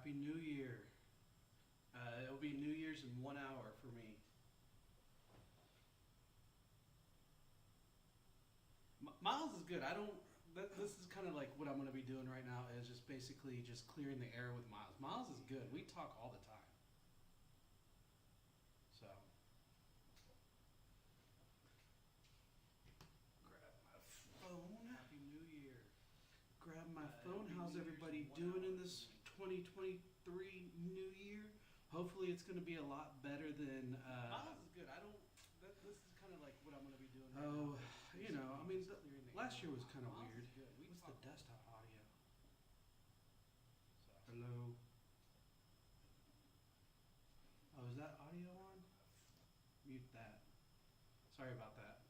Happy New Year. It'll be New Year's in 1 hour for me. Miles is good. I don't. This is kind of like what I'm going to be doing right now is just basically just clearing the air with Miles. Miles is good. We talk all the time. So grab my phone. Happy New Year. Grab my phone. How's everybody doing in this 2023 New Year? Hopefully, it's going to be a lot better than. Miles is good. I don't. This is kind of like what I'm going to be doing. Right now. I mean, last year was kind of weird. What's the desktop audio? Hello. Oh, is that audio on? Mute that. Sorry about that.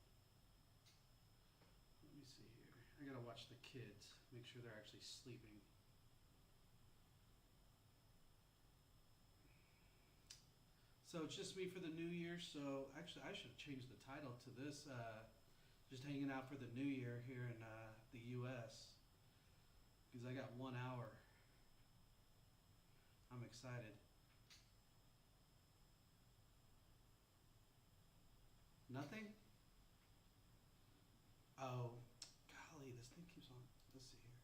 Let me see here. I gotta watch the kids. Make sure they're actually sleeping. So it's just me for the new year. So actually, I should change the title to this. Just hanging out for the new year here in the U.S. because I got 1 hour. I'm excited. Nothing? Oh, golly, this thing keeps on. Let's see here.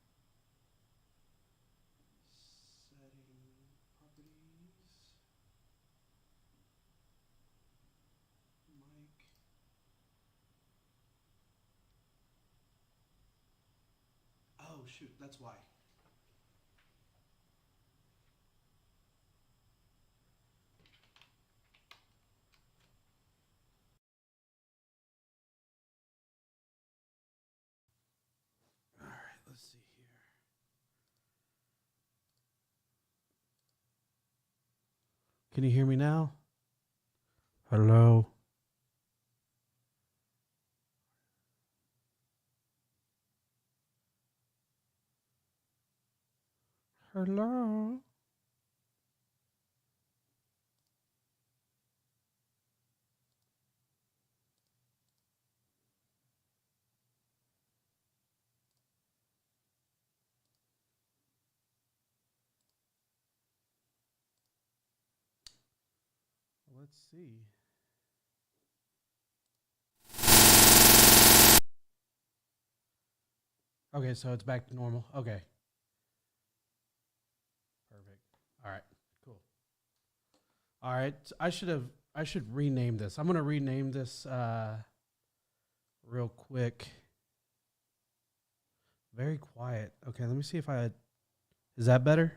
Setting properties. Mic. Oh, shoot, that's why. All right, let's see here. Can you hear me now? Hello. Hello. Let's see. Okay, so it's back to normal. Okay. Perfect. All right. Cool. All right. I should rename this. I'm going to rename this real quick. Very quiet. Okay, let me see if is that better?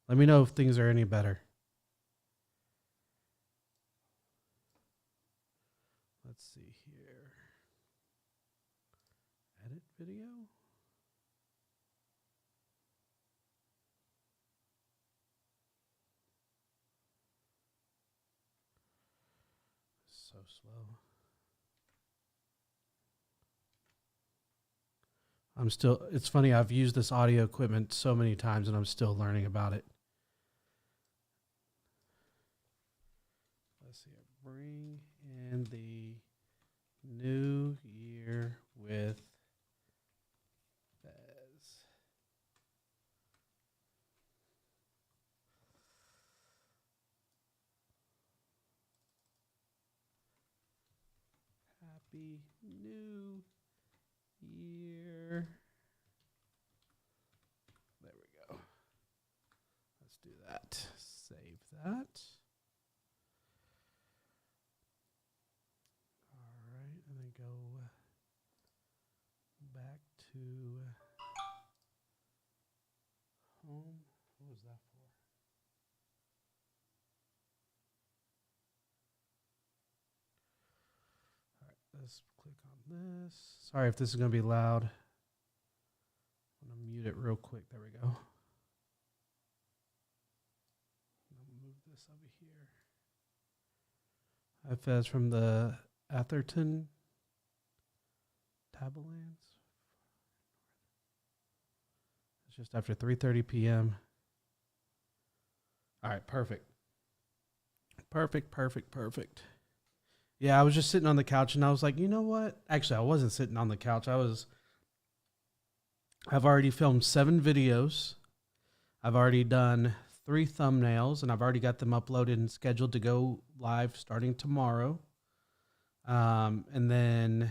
Let me know if things are any better. Let's see here. Edit video. So slow. It's funny, I've used this audio equipment so many times and I'm still learning about it. Let's see. Bring in the new year with Phezz. Happy New Year. There we go. Let's do that. Save that. All right, and then go back to home. What was that for? All right, let's click on this. Sorry if this is going to be loud. I'm going to mute it real quick. There we go. I'll move this over here. Hi, Phezz from the Atherton Tablelands. It's just after 3:30 p.m. All right, perfect. Perfect. Yeah, I was just sitting on the couch and I was like, you know what? Actually, I wasn't sitting on the couch. I've already filmed 7 videos. I've already done 3 thumbnails, and I've already got them uploaded and scheduled to go live starting tomorrow. And then,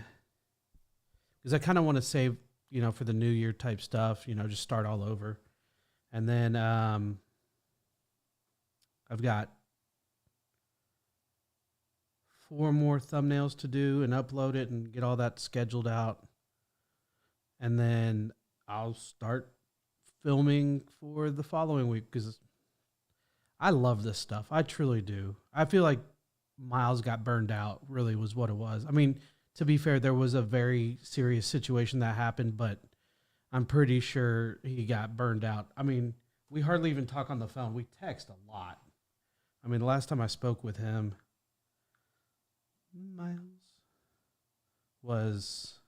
because I kind of want to save, for the new year type stuff, just start all over. And then I've got 4 more thumbnails to do and upload it and get all that scheduled out. And then I'll start filming for the following week because I love this stuff. I truly do. I feel like Miles got burned out, really was what it was. I mean, to be fair, there was a very serious situation that happened, but I'm pretty sure he got burned out. I mean, we hardly even talk on the phone. We text a lot. I mean, the last time I spoke with him, Miles, was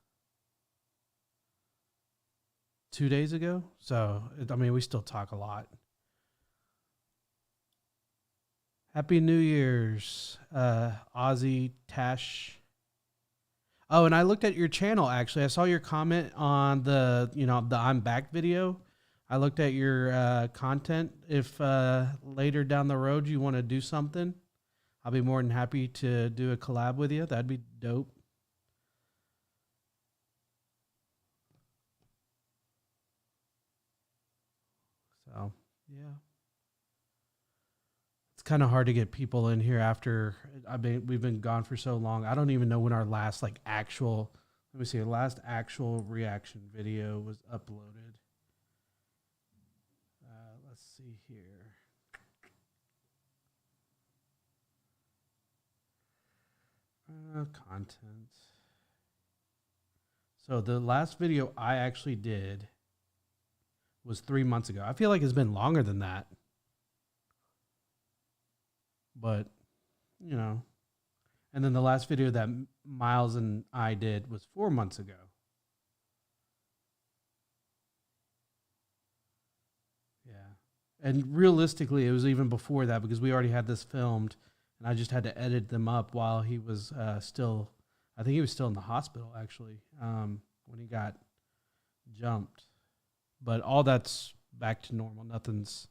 2 days ago. So, I mean, we still talk a lot. Happy New Year's, Ozzy Tash. Oh, and I looked at your channel, actually. I saw your comment on the I'm Back video. I looked at your content. If later down the road you want to do something, I'll be more than happy to do a collab with you. That'd be dope. So, yeah. It's kind of hard to get people in here after we've been gone for so long. I don't even know when our last last actual reaction video was uploaded. Let's see here. Content. So the last video I actually did was 3 months ago. I feel like it's been longer than that. But, and then the last video that Miles and I did was 4 months ago. Yeah. And realistically, it was even before that because we already had this filmed and I just had to edit them up while he was I think he was still in the hospital, actually, when he got jumped. But all that's back to normal. Nothing's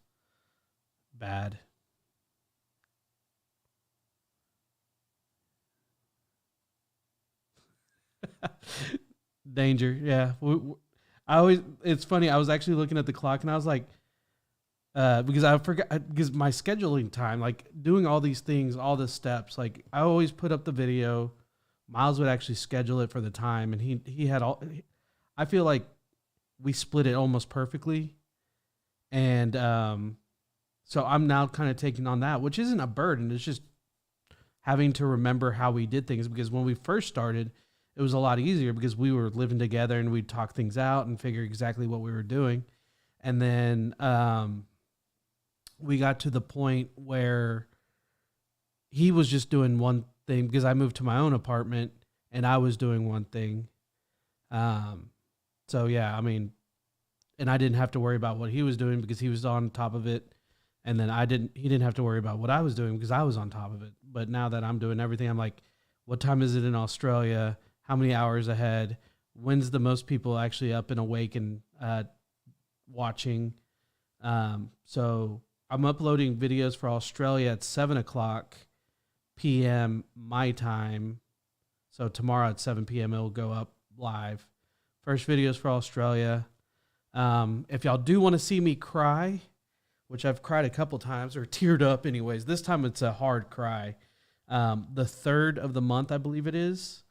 bad. Danger, yeah. It's funny. I was actually looking at the clock and I was like, because I forgot, because my scheduling time, like doing all these things, all the steps, like I always put up the video. Miles would actually schedule it for the time, and he had all. I feel like we split it almost perfectly, and so I'm now kind of taking on that, which isn't a burden. It's just having to remember how we did things, because when we first started, it was a lot easier because we were living together and we'd talk things out and figure exactly what we were doing. And then we got to the point where he was just doing one thing because I moved to my own apartment and I was doing one thing. So yeah, I mean, and I didn't have to worry about what he was doing because he was on top of it. And then he didn't have to worry about what I was doing because I was on top of it. But now that I'm doing everything, I'm like, what time is it in Australia? How many hours ahead? When's the most people actually up and awake and watching? So I'm uploading videos for Australia at 7:00 p.m. my time. So tomorrow at 7 p.m. it'll go up live. First videos for Australia. If y'all do want to see me cry, which I've cried a couple times, or teared up anyways, this time it's a hard cry. The 3rd of the month, I believe it is.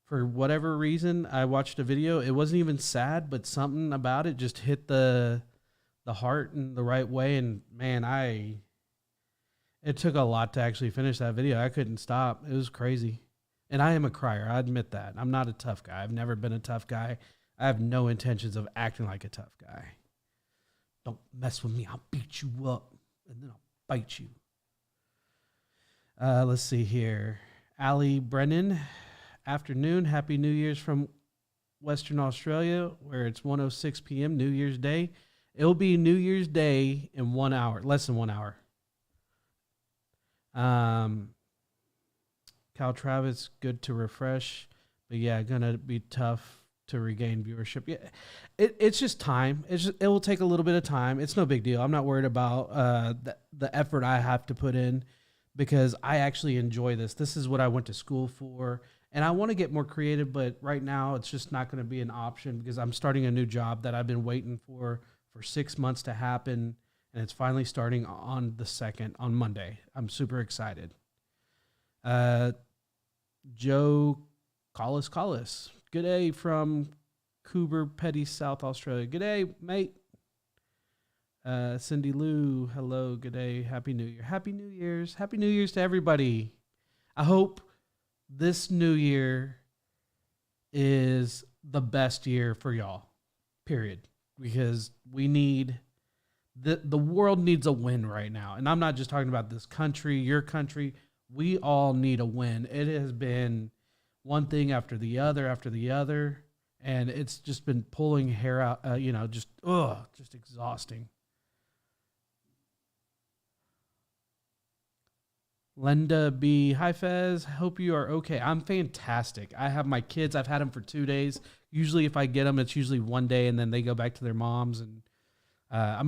For whatever reason, I watched a video. It wasn't even sad, but something about it just hit the heart in the right way. And man, it took a lot to actually finish that video. I couldn't stop. It was crazy. And I am a crier. I admit that. I'm not a tough guy. I've never been a tough guy. I have no intentions of acting like a tough guy. Don't mess with me. I'll beat you up and then I'll bite you. Let's see here. Allie Brennan. Afternoon. Happy New Year's from Western Australia, where it's 1:06 p.m. New Year's Day. It'll be New Year's Day in 1 hour, less than 1 hour. Cal Travis, good to refresh, but yeah, gonna be tough to regain viewership. Yeah, it's just time. It will take a little bit of time. It's no big deal. I'm not worried about the effort I have to put in because I actually enjoy this. This is what I went to school for, and I want to get more creative. But right now, it's just not going to be an option because I'm starting a new job that I've been waiting for 6 months to happen, and it's finally starting on the 2nd on Monday. I'm super excited. Joe Collis. Good day from Coober Petty, South Australia. Good day, mate. Cindy Lou, hello, good day. Happy New Year. Happy New Year's. Happy New Year's to everybody. I hope this new year is the best year for y'all, period. Because we need, the world needs a win right now. And I'm not just talking about this country, your country. We all need a win. It has been one thing after the other, and it's just been pulling hair out, just exhausting. Linda B. Hi, Phezz. Hope you are okay. I'm fantastic. I have my kids. I've had them for 2 days. Usually if I get them, it's usually one day, and then they go back to their moms. And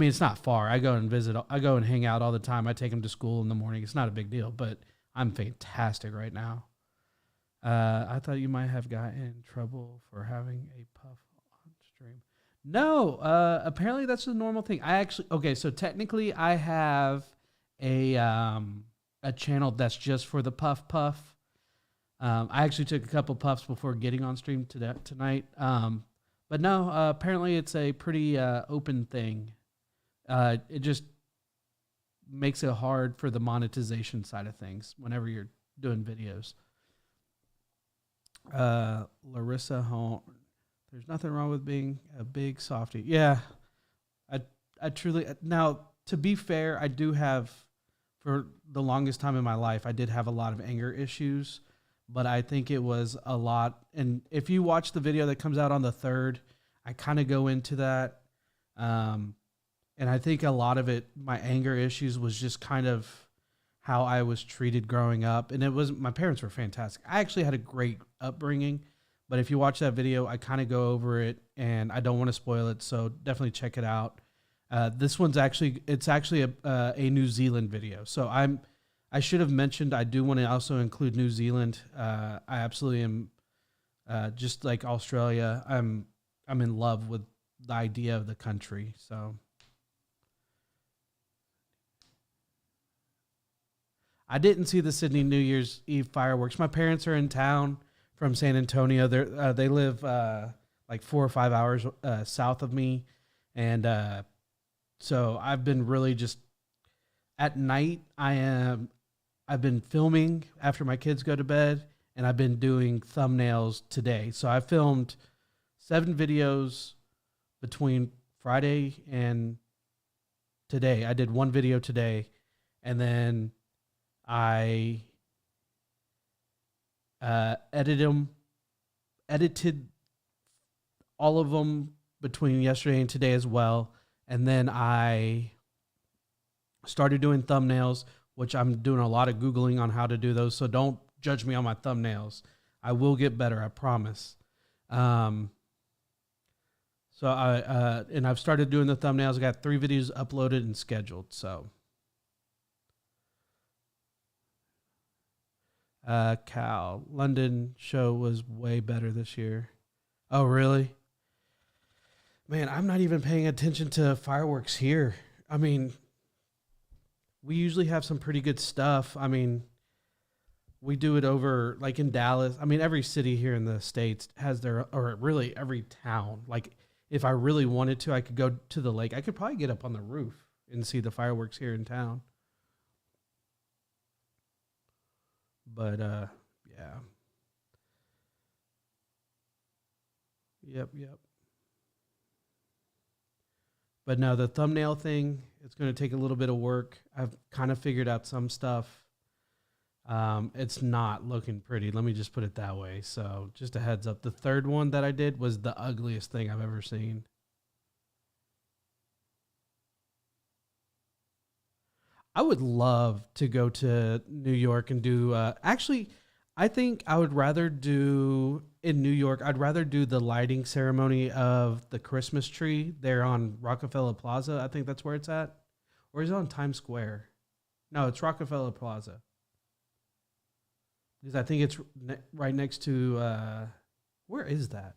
it's not far. I go and visit. I go and hang out all the time. I take them to school in the morning. It's not a big deal, but I'm fantastic right now. I thought you might have gotten in trouble for having a puff on stream. No, apparently that's a normal thing. So technically I have a channel that's just for the puff. I actually took a couple puffs before getting on stream tonight. But no, apparently it's a pretty open thing. It just makes it hard for the monetization side of things whenever you're doing videos. Larissa Horn, there's nothing wrong with being a big softie. Yeah, I truly, now to be fair, I do have, for the longest time in my life, I did have a lot of anger issues, but I think it was a lot. And if you watch the video that comes out on the 3rd, I kind of go into that. And I think a lot of it, my anger issues was just kind of how I was treated growing up. And my parents were fantastic. I actually had a great upbringing, but if you watch that video, I kind of go over it and I don't want to spoil it. So definitely check it out. This one's actually a New Zealand video. So I should have mentioned, I do want to also include New Zealand. I absolutely am, just like Australia. I'm in love with the idea of the country. So I didn't see the Sydney New Year's Eve fireworks. My parents are in town from San Antonio. They live like 4 or 5 hours south of me, and so I've been really just at night. I've been filming after my kids go to bed, and I've been doing thumbnails today. So I filmed 7 videos between Friday and today. I did 1 video today, and then I edited all of them between yesterday and today as well. And then I started doing thumbnails, which I'm doing a lot of Googling on how to do those. So don't judge me on my thumbnails. I will get better, I promise. So I've started doing the thumbnails. I got 3 videos uploaded and scheduled. So Cal, London show was way better this year. Oh, really? Man, I'm not even paying attention to fireworks here. I mean, we usually have some pretty good stuff. I mean, we do it over, like in Dallas. I mean, every city here in the States has their, or really every town. Like, if I really wanted to, I could go to the lake. I could probably get up on the roof and see the fireworks here in town. But, yeah. Yep. But no, the thumbnail thing, it's going to take a little bit of work. I've kind of figured out some stuff. It's not looking pretty. Let me just put it that way. So just a heads up. The 3rd one that I did was the ugliest thing I've ever seen. I would love to go to New York and do, actually, I think I would rather do, in New York, I'd rather do the lighting ceremony of the Christmas tree there on Rockefeller Plaza. I think that's where it's at. Or is it on Times Square? No, it's Rockefeller Plaza. Because I think it's right next to, where is that?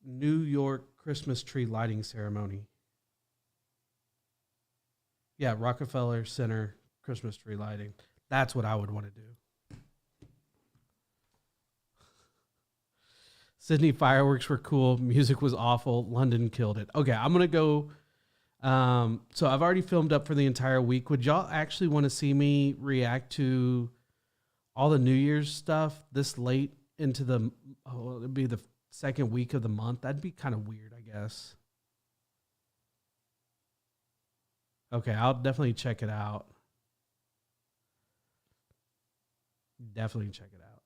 New York Christmas tree lighting ceremony. Yeah, Rockefeller Center Christmas tree lighting. That's what I would want to do. Sydney fireworks were cool. Music was awful. London killed it. Okay, I'm going to go. So I've already filmed up for the entire week. Would y'all actually want to see me react to all the New Year's stuff this late into it'd be the second week of the month? That'd be kind of weird, I guess. Okay, I'll definitely check it out. Definitely check it out.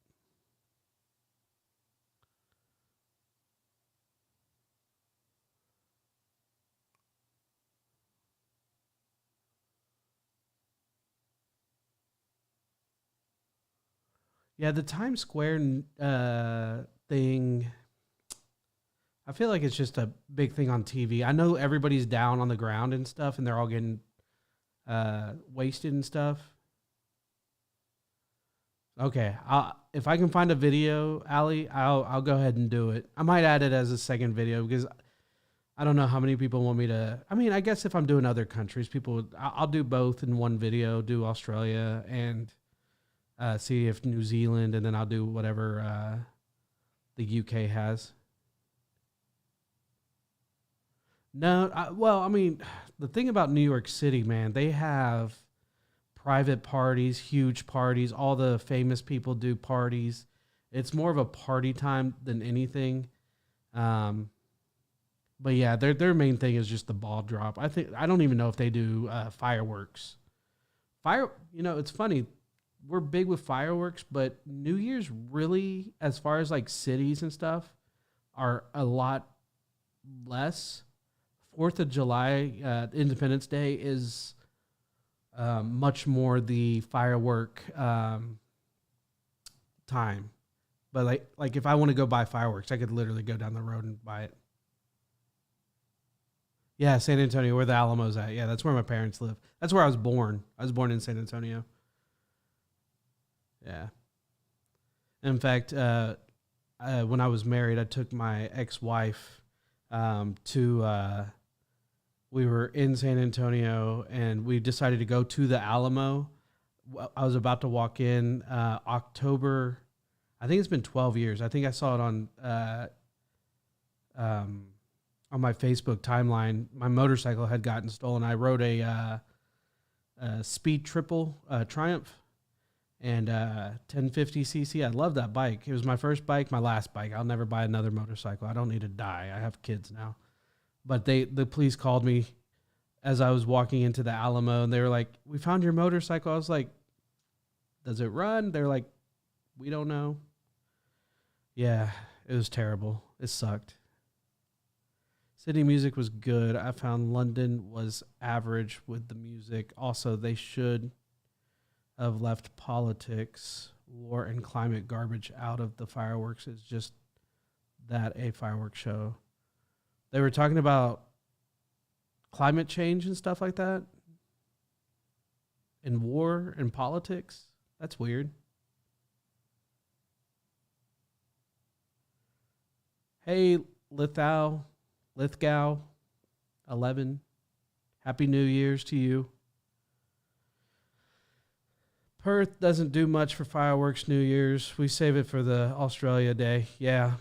Yeah, the Times Square thing, I feel like it's just a big thing on TV. I know everybody's down on the ground and stuff, and they're all getting wasted and stuff. Okay, if I can find a video, Ali, I'll go ahead and do it. I might add it as a second video because I don't know how many people want me to. I mean, I guess if I'm doing other countries, I'll do both in one video. Do Australia and see if New Zealand, and then I'll do whatever the UK has. No, well, I mean, the thing about New York City, man, they have private parties, huge parties. All the famous people do parties. It's more of a party time than anything. But yeah, their main thing is just the ball drop. I don't even know if they do fireworks. It's funny. We're big with fireworks, but New Year's really, as far as like cities and stuff, are a lot less. 4th of July, Independence Day, is much more the firework time. But like if I want to go buy fireworks, I could literally go down the road and buy it. Yeah, San Antonio, where the Alamo's at. Yeah, that's where my parents live. That's where I was born. I was born in San Antonio. Yeah. In fact, when I was married, I took my ex-wife to. We were in San Antonio, and we decided to go to the Alamo. I was about to walk in October. I think it's been 12 years. I think I saw it on my Facebook timeline. My motorcycle had gotten stolen. I rode a Speed Triple Triumph and 1050cc. I love that bike. It was my first bike, my last bike. I'll never buy another motorcycle. I don't need to die. I have kids now. But the police called me as I was walking into the Alamo, and they were like, "We found your motorcycle." I was like, "Does it run?" They're like, "We don't know." Yeah, it was terrible. It sucked. City music was good. I found London was average with the music. Also, they should have left politics, war, and climate garbage out of the fireworks. It's just that a fireworks show. They were talking about climate change and stuff like that, and war and politics. That's weird. Hey, Lithgow 11. Happy New Year's to you. Perth doesn't do much for fireworks New Year's. We save it for the Australia Day. Yeah.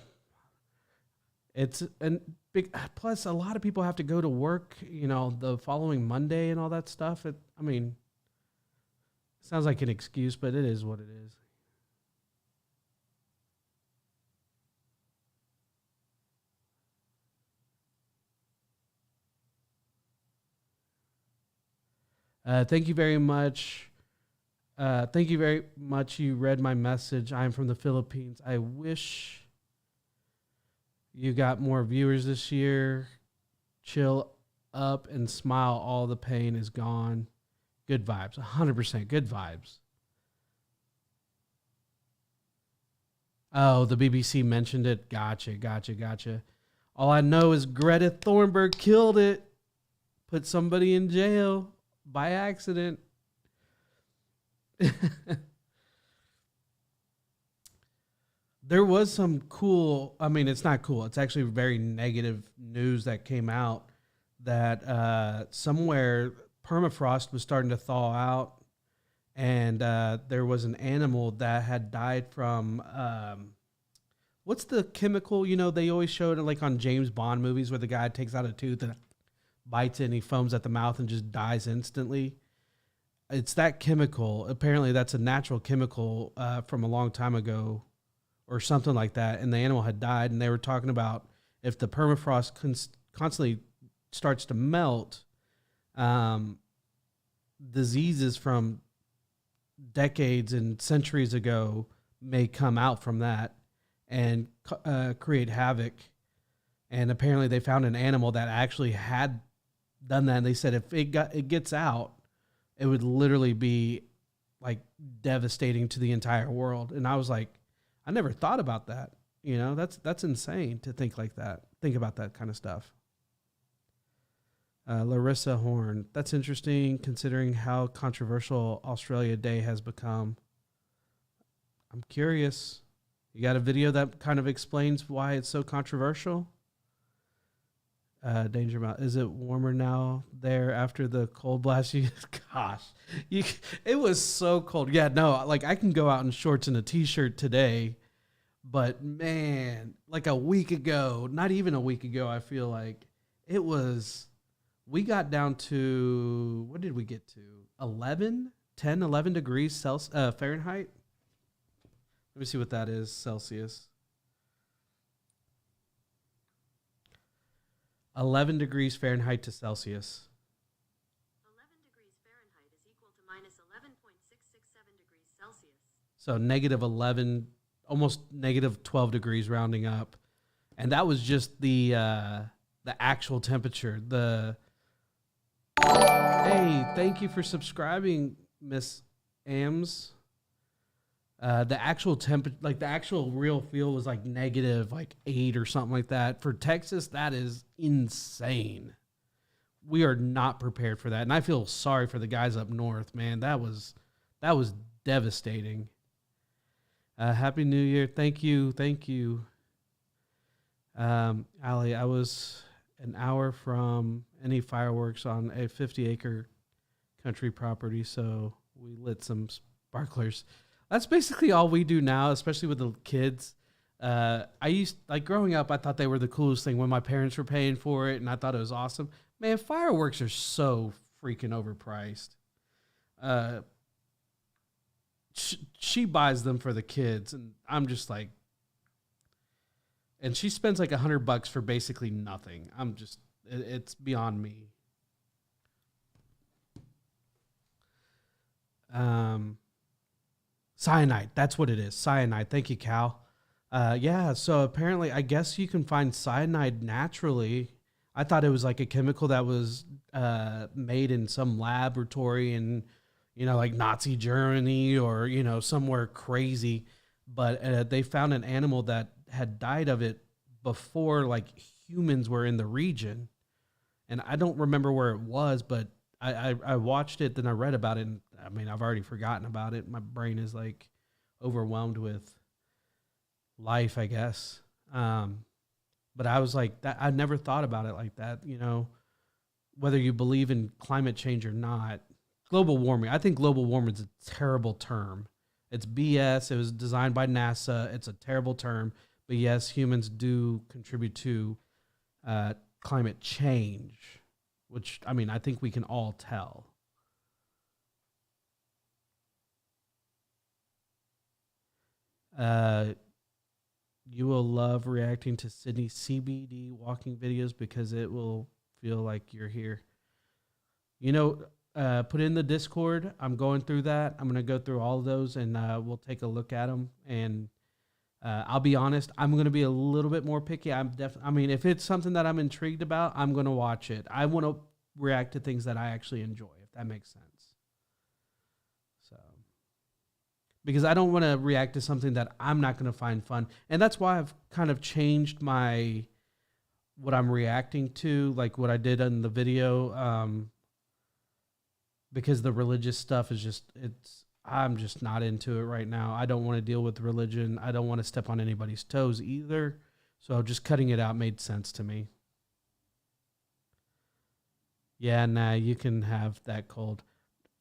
It's and big, plus a lot of people have to go to work, the following Monday and all that stuff. It sounds like an excuse, but it is what it is. Thank you very much. Thank you very much. You read my message. I'm from the Philippines. I wish you got more viewers this year. Chill up and smile. All the pain is gone. Good vibes. 100% good vibes. Oh, the BBC mentioned it. Gotcha. All I know is Greta Thunberg killed it. Put somebody in jail by accident. There was some cool, I mean, it's not cool. It's actually very negative news that came out that somewhere permafrost was starting to thaw out, and there was an animal that had died from, what's the chemical, they always showed it like on James Bond movies where the guy takes out a tooth and bites it and he foams at the mouth and just dies instantly. It's that chemical. Apparently that's a natural chemical from a long time ago or something like that, and the animal had died, and they were talking about if the permafrost constantly starts to melt, diseases from decades and centuries ago may come out from that and create havoc. And apparently they found an animal that actually had done that, and they said if it gets out, it would literally be like devastating to the entire world. And I was like, I never thought about that. That's insane to think like that. Think about that kind of stuff. Larissa Horn. That's interesting considering how controversial Australia Day has become. I'm curious. You got a video that kind of explains why it's so controversial? Danger Mouse. Is it warmer now there after the cold blast? Gosh, it was so cold. Yeah, no, like I can go out in shorts and a t-shirt today, but man, like a week ago, not even a week ago, I feel like we got down to, what did we get to? 11 degrees Celsius, Fahrenheit. Let me see what that is, Celsius. 11 degrees Fahrenheit to Celsius. 11 degrees Fahrenheit is equal to minus 11.667 degrees Celsius. So negative 11, almost negative 12 degrees rounding up. And that was just the actual temperature. Hey, thank you for subscribing, Miss Ams. The actual the actual real feel was like negative, like 8 or something like that. For Texas, that is insane. We are not prepared for that, and I feel sorry for the guys up north, man. That was devastating. Happy New Year! Thank you. Allie, I was an hour from any fireworks on a 50-acre country property, so we lit some sparklers. That's basically all we do now, especially with the kids. Growing up, I thought they were the coolest thing when my parents were paying for it, and I thought it was awesome. Man, fireworks are so freaking overpriced. She buys them for the kids, and I'm just like, and she spends like $100 for basically nothing. It's beyond me. Cyanide. That's what it is. Cyanide. Thank you, Cal. Yeah, so apparently, I guess you can find cyanide naturally. I thought it was like a chemical that was made in some laboratory in, like Nazi Germany or, somewhere crazy. But they found an animal that had died of it before, like, humans were in the region. And I don't remember where it was, but I watched it, then I read about it, and I mean, I've already forgotten about it. My brain is like overwhelmed with life, I guess. But I was like, that I never thought about it like that, whether you believe in climate change or not. Global warming. I think global warming is a terrible term. It's BS. It was designed by NASA. It's a terrible term. But yes, humans do contribute to climate change, which, I mean, I think we can all tell. You will love reacting to Sydney CBD walking videos because it will feel like you're here. Put in the Discord. I'm going through that. I'm going to go through all of those, and we'll take a look at them. And I'll be honest, I'm going to be a little bit more picky. If it's something that I'm intrigued about, I'm going to watch it. I want to react to things that I actually enjoy, if that makes sense. because I don't want to react to something that I'm not going to find fun. And that's why I've kind of changed what I'm reacting to, like what I did in the video, because the religious stuff is I'm just not into it right now. I don't want to deal with religion. I don't want to step on anybody's toes either. So just cutting it out made sense to me. Yeah, nah, you can have that cold.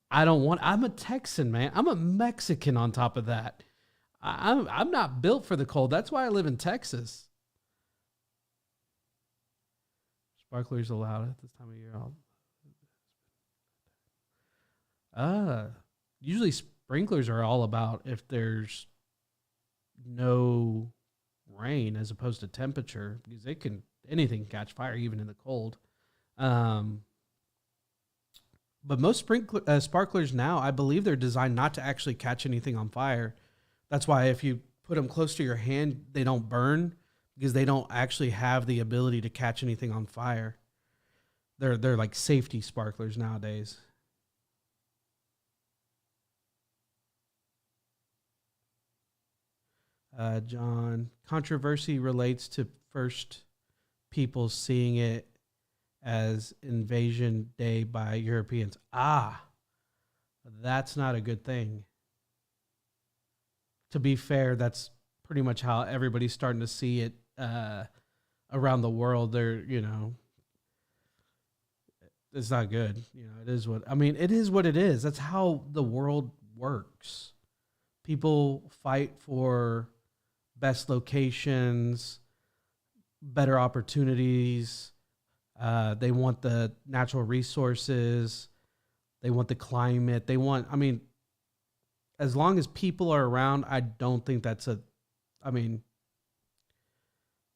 I'm a Texan, man. I'm a Mexican on top of that. I'm not built for the cold. That's why I live in Texas. Sparklers allowed at this time of year. Usually sprinklers are all about if there's no rain as opposed to temperature, because anything can catch fire even in the cold. But most sparklers now, I believe they're designed not to actually catch anything on fire. That's why if you put them close to your hand, they don't burn, because they don't actually have the ability to catch anything on fire. They're like safety sparklers nowadays. John, controversy relates to first people seeing it as Invasion Day by Europeans. That's not a good thing. To be fair, that's pretty much how everybody's starting to see it around the world. It's not good. It is what it is. That's how the world works. People fight for best locations, better opportunities. They want the natural resources. They want the climate. As long as people are around, I don't think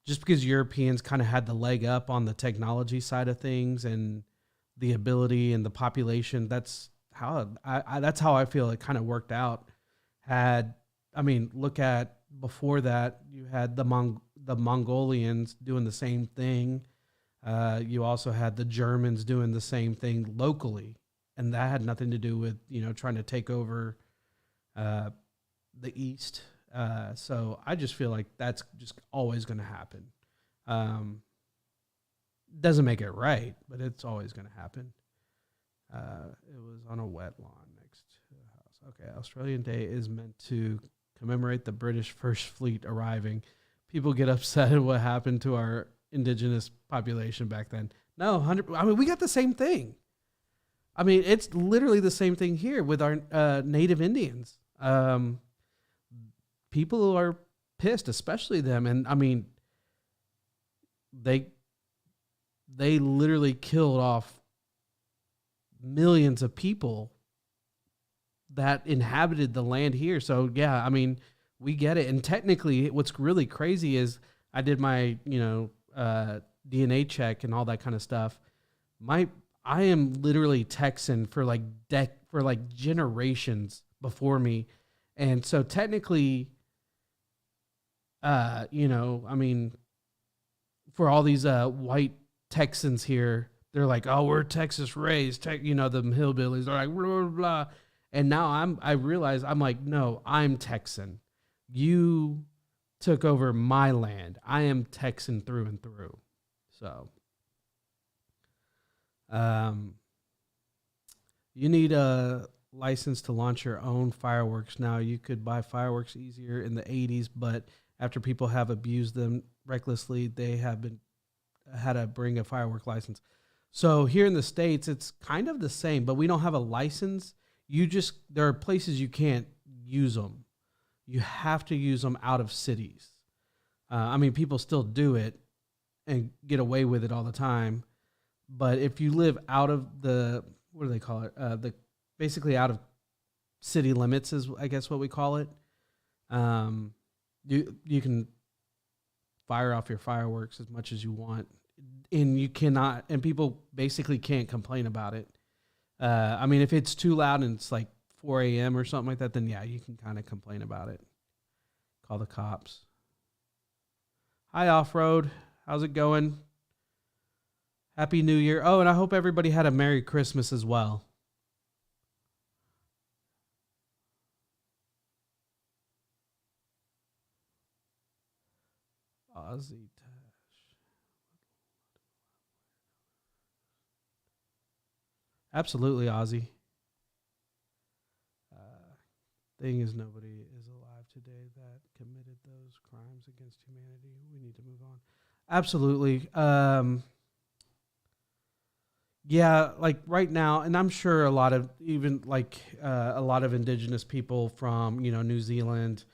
just because Europeans kind of had the leg up on the technology side of things and the ability and the population, that's how I feel it kind of worked out. Look at before that, you had the Mongolians doing the same thing. You also had the Germans doing the same thing locally, and that had nothing to do with trying to take over the East. So I just feel like that's just always going to happen. Doesn't make it right, but it's always going to happen. It was on a wet lawn next to the house. Okay, Australian Day is meant to commemorate the British First Fleet arriving. People get upset at what happened to our indigenous population back then. No, we got the same thing. It's literally the same thing here with our native Indians. People are pissed, especially them. And they literally killed off millions of people that inhabited the land here. So yeah, we get it. And technically what's really crazy is I did my, DNA check and all that kind of stuff. I am literally Texan for generations before me. And so technically, for all these white Texans here, they're like, oh, we're Texas raised, the hillbillies. They're like, blah, blah, blah. And now I realize, I'm like, no, I'm Texan. You took over my land. I am Texan through and through. So, you need a license to launch your own fireworks now. You could buy fireworks easier in the 80s, but after people have abused them recklessly, they had to bring a firework license. So here in the States, it's kind of the same, but we don't have a license. There are places you can't use them. You have to use them out of cities. People still do it and get away with it all the time. But if you live out of what do they call it? Basically out of city limits is, I guess, what we call it. You can fire off your fireworks as much as you want, and you cannot, and people basically can't complain about it. If it's too loud and it's like 4 a.m. or something like that, then yeah, you can kind of complain about it. Call the cops. Hi, Off-Road. How's it going? Happy New Year. Oh, and I hope everybody had a Merry Christmas as well. Ozzy Tash. Absolutely, Ozzy. Thing is, nobody is alive today that committed those crimes against humanity. We need to move on. Absolutely. Yeah, like right now, and I'm sure a lot of even like a lot of indigenous people from New Zealand,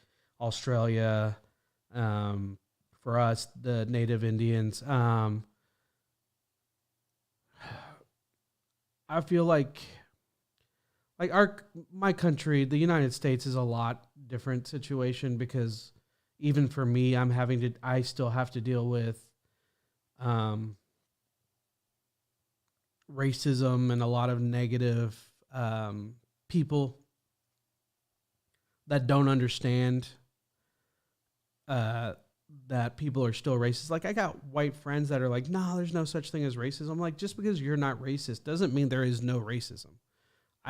Australia, for us the native Indians. I feel like my country, the United States, is a lot different situation because even for me, I still have to deal with racism and a lot of negative people that don't understand that people are still racist. Like I got white friends that are like, "No, there's no such thing as racism." I'm like, just because you're not racist doesn't mean there is no racism.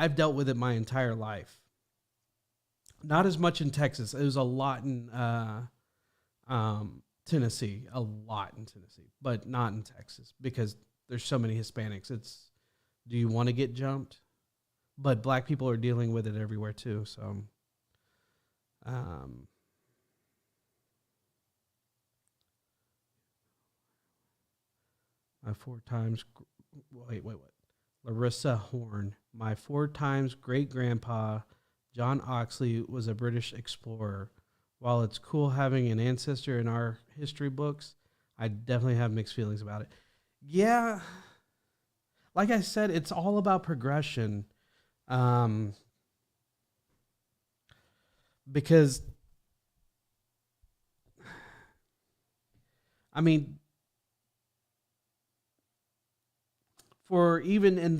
I've dealt with it my entire life. Not as much in Texas. It was a lot in Tennessee, but not in Texas because there's so many Hispanics. Do you want to get jumped? But black people are dealing with it everywhere too. So, my four times, wait. Larissa Horn. My 4 times great grandpa, John Oxley, was a British explorer. While it's cool having an ancestor in our history books, I definitely have mixed feelings about it. Yeah, like I said, it's all about progression. Because, I mean, for even in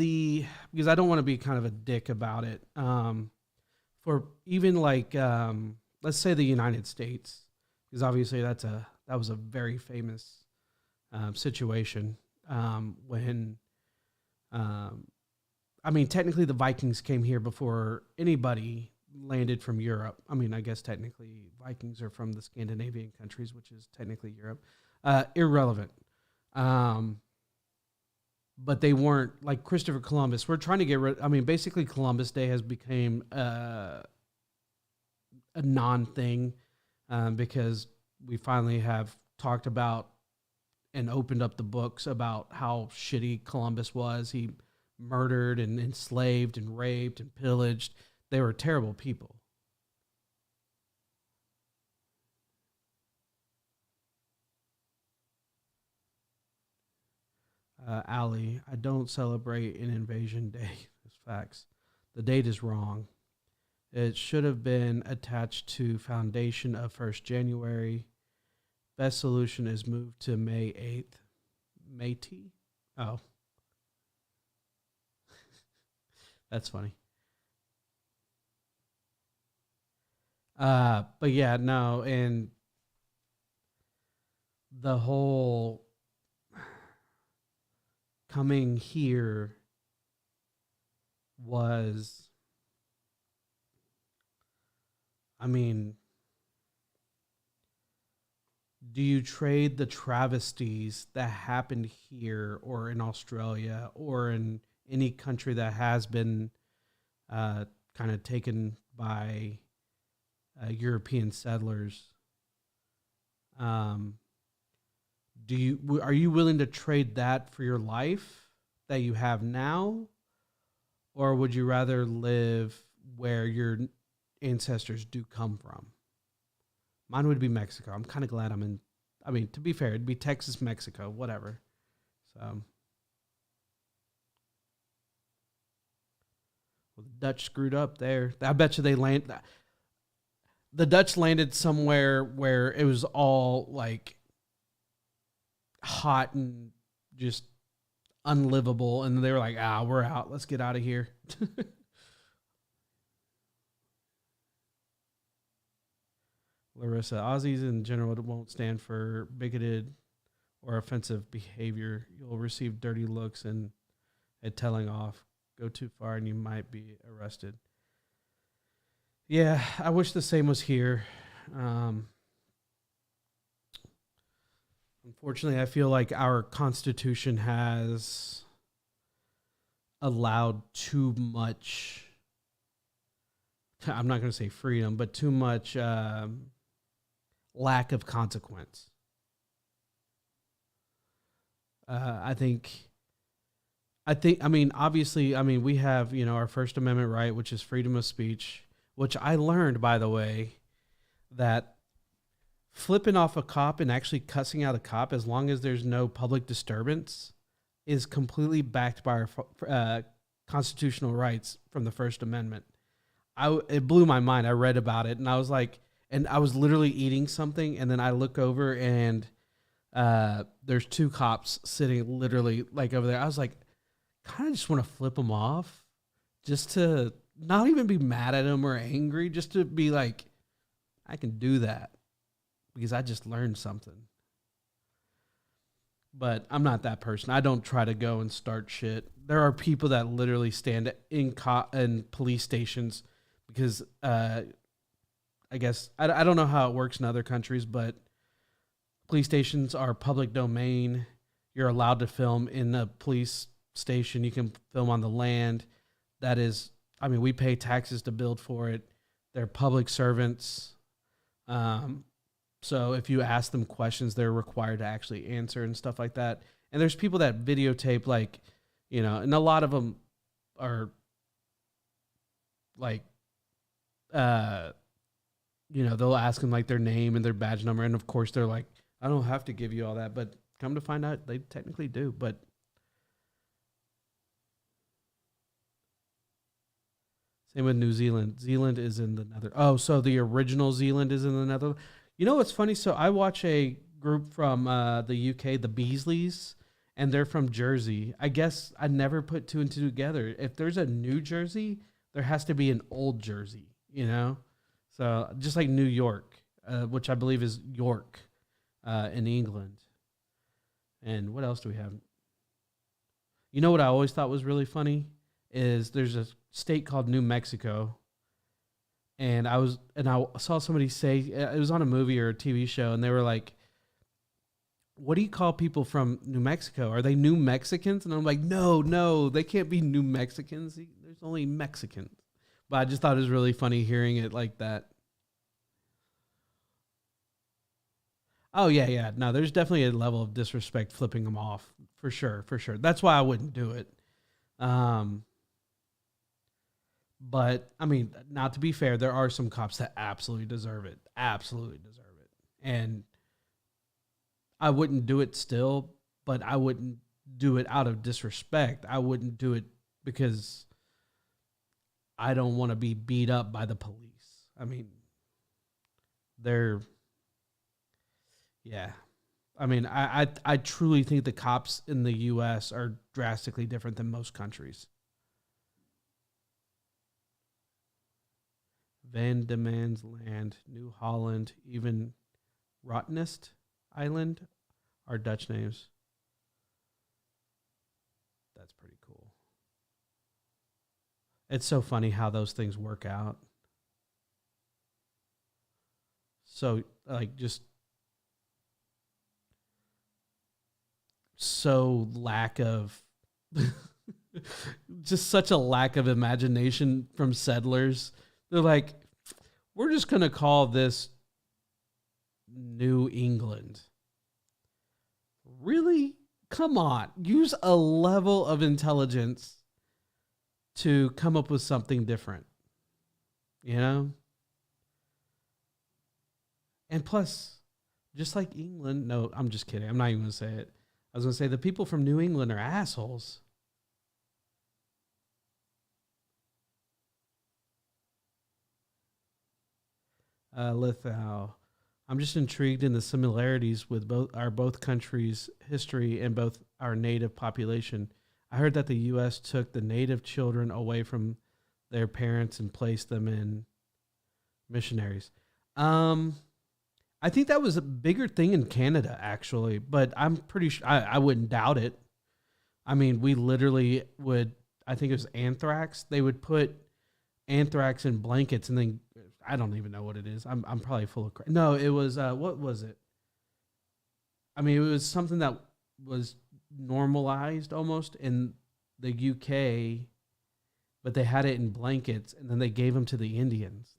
because I don't want to be kind of a dick about it. For even like, let's say the United States, because obviously that was a very famous situation when, I mean, technically the Vikings came here before anybody landed from Europe. I mean, I guess technically Vikings are from the Scandinavian countries, which is technically Europe. Irrelevant. But they weren't like Christopher Columbus. We're trying to get rid. I mean, basically, Columbus Day has become a non-thing because we finally have talked about and opened up the books about how shitty Columbus was. He murdered and enslaved and raped and pillaged. They were terrible people. Ali, I don't celebrate an invasion day. It's facts. The date is wrong. It should have been attached to foundation of 1st January. Best solution is moved to May 8th. Métis? Oh. That's funny. But yeah, no, and the whole coming here was, I mean, do you trade the travesties that happened here or in Australia or in any country that has been kind of taken by European settlers? Are you willing to trade that for your life that you have now, or would you rather live where your ancestors do come from? Mine would be Mexico. I'm kind of glad I'm in. I mean, to be fair, it'd be Texas, Mexico, whatever. So, well, the Dutch screwed up there. I bet you the Dutch landed somewhere where it was all like hot and just unlivable, and they were like, we're out. Let's get out of here. Larissa, Aussies in general won't stand for bigoted or offensive behavior. You'll receive dirty looks and a telling off. Go too far and you might be arrested. Yeah, I wish the same was here. Unfortunately, I feel like our Constitution has allowed too much. I'm not going to say freedom, but too much lack of consequence. I think. I mean, obviously, I mean, we have, our First Amendment right, which is freedom of speech, which I learned, by the way, that flipping off a cop and actually cussing out a cop, as long as there's no public disturbance, is completely backed by our constitutional rights from the First Amendment. It blew my mind. I read about it, and I was like, and I was literally eating something, and then I look over, and there's two cops sitting literally like over there. I was like, kind of just want to flip them off, just to not even be mad at them or angry, just to be like, I can do that because I just learned something. But I'm not that person. I don't try to go and start shit. There are people that literally stand in police stations because I guess I don't know how it works in other countries, but police stations are public domain. You're allowed to film in a police station. You can film on the land. That is, I mean, we pay taxes to build for it. They're public servants. So if you ask them questions, they're required to actually answer and stuff like that. And there's people that videotape, like, and a lot of them are like, they'll ask them like their name and their badge number. And of course they're like, I don't have to give you all that, but come to find out they technically do. But same with New Zealand. Zealand is in the Netherlands. Oh, so the original Zealand is in the Netherlands. You know what's funny? So I watch a group from the UK, the Beasleys, and they're from Jersey. I guess I never put two and two together. If there's a New Jersey, there has to be an Old Jersey, So just like New York, which I believe is York in England. And what else do we have? You know what I always thought was really funny is there's a state called New Mexico. And I saw somebody say, it was on a movie or a TV show, and they were like, what do you call people from New Mexico? Are they New Mexicans? And I'm like, no, they can't be New Mexicans. There's only Mexicans. But I just thought it was really funny hearing it like that. Oh, yeah. No, there's definitely a level of disrespect flipping them off. For sure. That's why I wouldn't do it. But, I mean, not to be fair, there are some cops that absolutely deserve it. And I wouldn't do it still, but I wouldn't do it out of disrespect. I wouldn't do it because I don't want to be beat up by the police. I mean, yeah. I mean, I truly think the cops in the U.S. are drastically different than most countries. Van Diemen's Land, New Holland, even Rotnest Island are Dutch names. That's pretty cool. It's so funny how those things work out. So, like, just so lack of just such a lack of imagination from settlers. They're like, we're just going to call this New England. Really? Come on. Use a level of intelligence to come up with something different. And plus, just like England, no, I'm just kidding. I'm not even going to say it. I was going to say the people from New England are assholes. Lithau. I'm just intrigued in the similarities with both countries' history and both our native population. I heard that the U.S. took the native children away from their parents and placed them in missionaries. I think that was a bigger thing in Canada, actually, but I'm pretty sure I wouldn't doubt it. I mean, we literally would, I think it was anthrax. They would put anthrax in blankets and then I don't even know what it is. I'm probably full of crap. No, it was, what was it? I mean, it was something that was normalized almost in the UK, but they had it in blankets, and then they gave them to the Indians,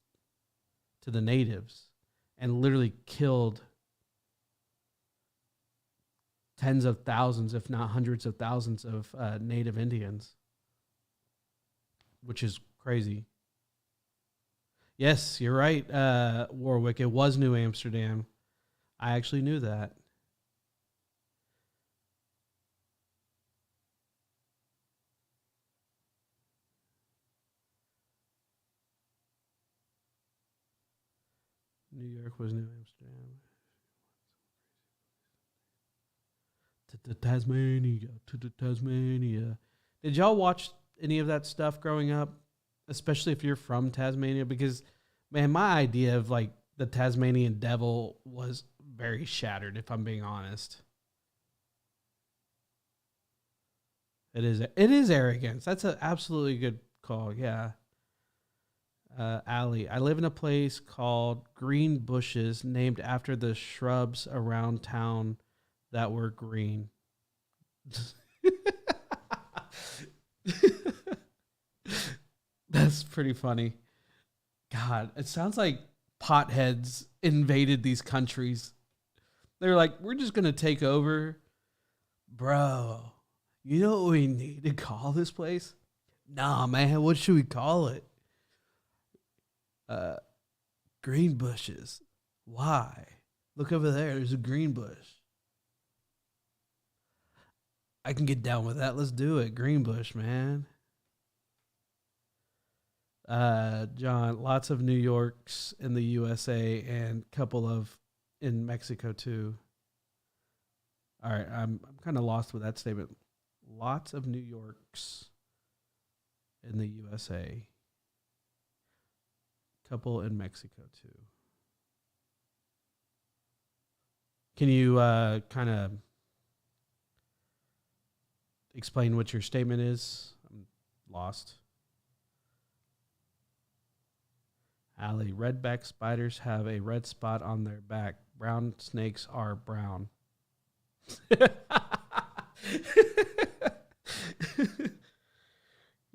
to the natives, and literally killed tens of thousands, if not hundreds of thousands of native Indians, which is crazy. Yes, you're right, Warwick. It was New Amsterdam. I actually knew that. New York was New Amsterdam. To Tasmania, to Tasmania. Did y'all watch any of that stuff growing up? Especially if you're from Tasmania? Because, man, my idea of like the Tasmanian devil was very shattered, if I'm being honest. It is arrogance. That's an absolutely good call. Yeah. Allie, I live in a place called Green Bushes, named after the shrubs around town that were green. That's pretty funny. God, it sounds like potheads invaded these countries. They're like, we're just going to take over. Bro, you know what we need to call this place? Nah, man, what should we call it? Green bushes. Why? Look over there. There's a green bush. I can get down with that. Let's do it. Green bush, man. John, lots of New Yorks in the USA and a couple of in Mexico too. All right, I'm kind of lost with that statement. Lots of New Yorks in the USA. Couple in Mexico too. Can you kind of explain what your statement is? I'm lost. Allie, redback spiders have a red spot on their back. Brown snakes are brown.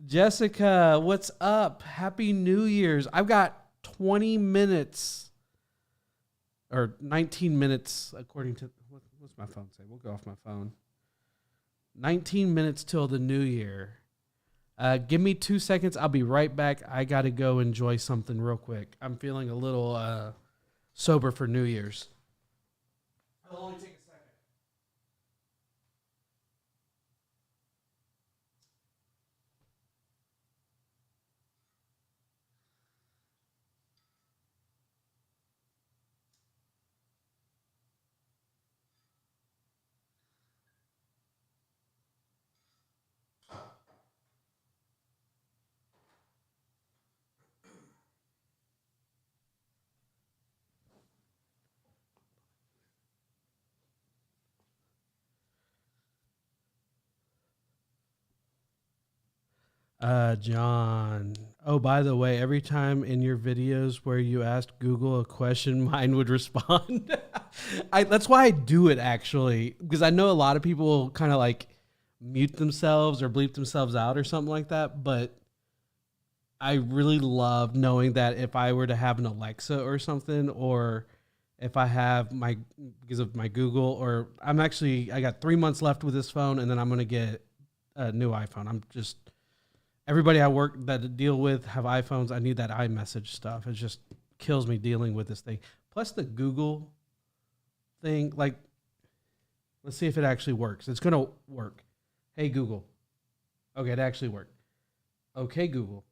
Jessica, what's up? Happy New Year's. I've got 20 minutes or 19 minutes according to what's my phone say? We'll go off my phone. 19 minutes till the new year. Give me 2 seconds. I'll be right back. I got to go enjoy something real quick. I'm feeling a little sober for New Year's. I'll only take a second. John. Oh, by the way, every time in your videos where you asked Google a question, mine would respond. That's why I do it, actually, because I know a lot of people kind of like mute themselves or bleep themselves out or something like that. But I really love knowing that if I were to have an Alexa or something, or if I have because of my Google, or I got 3 months left with this phone, and then I'm going to get a new iPhone. Everybody I work that deal with have iPhones. I need that iMessage stuff. It just kills me dealing with this thing. Plus the Google thing, like, let's see if it actually works. It's going to work. Hey, Google. Okay, it actually worked. Okay, Google.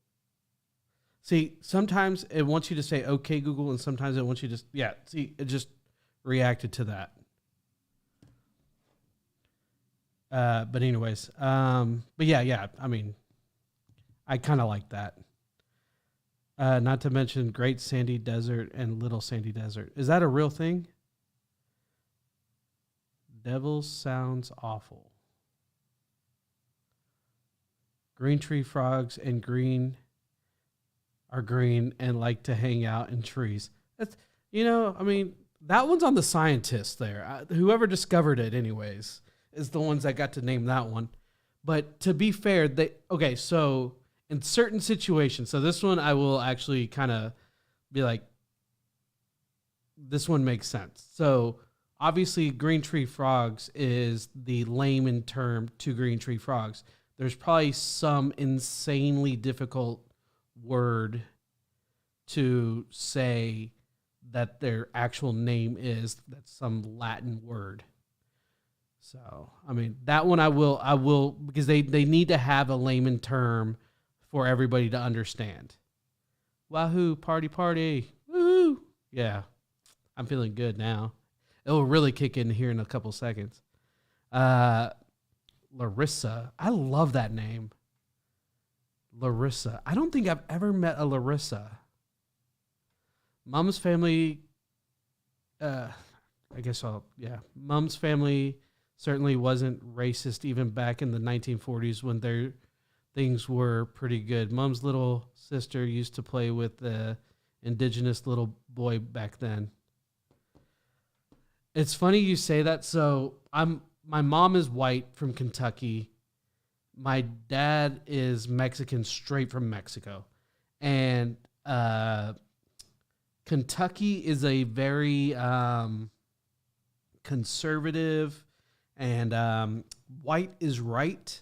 See, sometimes it wants you to say, okay, Google, and sometimes it wants you to, see, it just reacted to that. But anyways, but yeah, I mean, I kind of like that. Not to mention Great Sandy Desert and Little Sandy Desert. Is that a real thing? Devil sounds awful. Green tree frogs and are green and like to hang out in trees. That's, I mean, That one's on the scientists there. Whoever discovered it, anyways, is the ones that got to name that one. But to be fair, so in certain situations, so this one I will actually kind of be like, this one makes sense. So obviously, green tree frogs is the layman term to green tree frogs. There's probably some insanely difficult word to say that their actual name is. That's some Latin word. So, I mean, that one I will, because they need to have a layman term for everybody to understand. Wahoo, party, party. Woo! Yeah, I'm feeling good now. It'll really kick in here in a couple seconds. Larissa. I love that name. Larissa. I don't think I've ever met a Larissa. Mom's family, Mom's family certainly wasn't racist even back in the 1940s when their things were pretty good. Mom's little sister used to play with the indigenous little boy back then. It's funny you say that. So my mom is white from Kentucky. My dad is Mexican, straight from Mexico. And Kentucky is a very conservative and white is right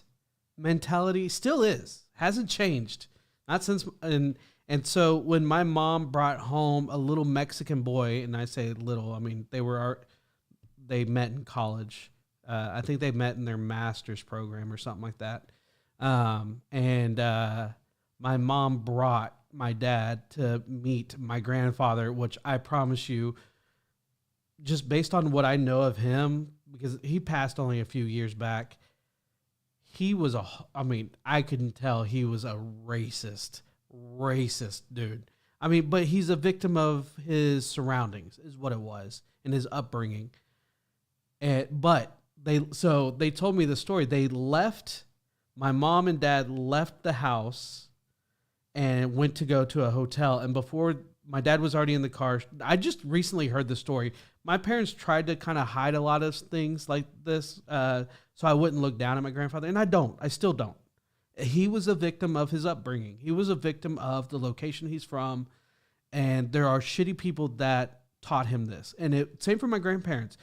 mentality. Still is. Hasn't changed. Not since. And so when my mom brought home a little Mexican boy, and I say little, I mean, they met in college. I think they met in their master's program or something like that. My mom brought my dad to meet my grandfather, which I promise you, just based on what I know of him, because he passed only a few years back, I couldn't tell he was a racist dude. I mean, but he's a victim of his surroundings is what it was, and his upbringing. But they told me the story. My mom and dad left the house and went to go to a hotel. And before, my dad was already in the car. I just recently heard the story. My parents tried to kind of hide a lot of things like this, so I wouldn't look down at my grandfather. And I still don't. He was a victim of his upbringing. He was a victim of the location he's from. And there are shitty people that taught him this. And same for my grandparents.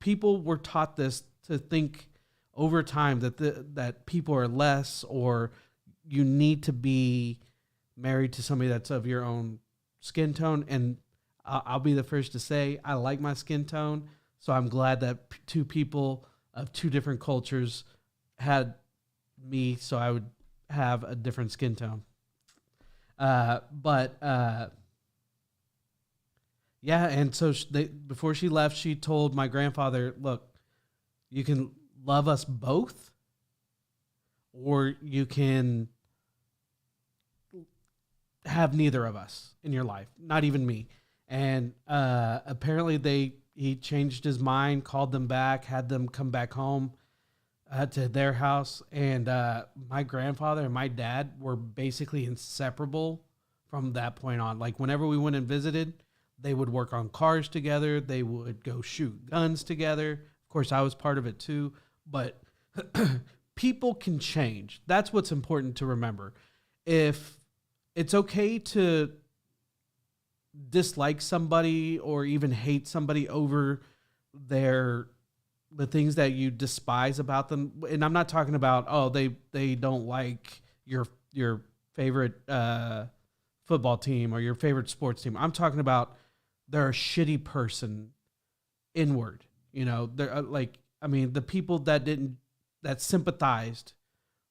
People were taught this to think over time that people are less, or you need to be married to somebody that's of your own skin tone. And I'll be the first to say I like my skin tone. So I'm glad that two people of two different cultures had me, so I would have a different skin tone. Yeah, and so before she left, she told my grandfather, look, you can love us both, or you can have neither of us in your life, not even me. And apparently he changed his mind, called them back, had them come back home to their house. And my grandfather and my dad were basically inseparable from that point on. Like, whenever we went and visited, they would work on cars together. They would go shoot guns together. Of course, I was part of it too. But people can change. That's what's important to remember. If it's okay to dislike somebody or even hate somebody over the things that you despise about them, and I'm not talking about, they don't like your favorite football team or your favorite sports team. I'm talking about they're a shitty person inward. You know, they're the people that sympathized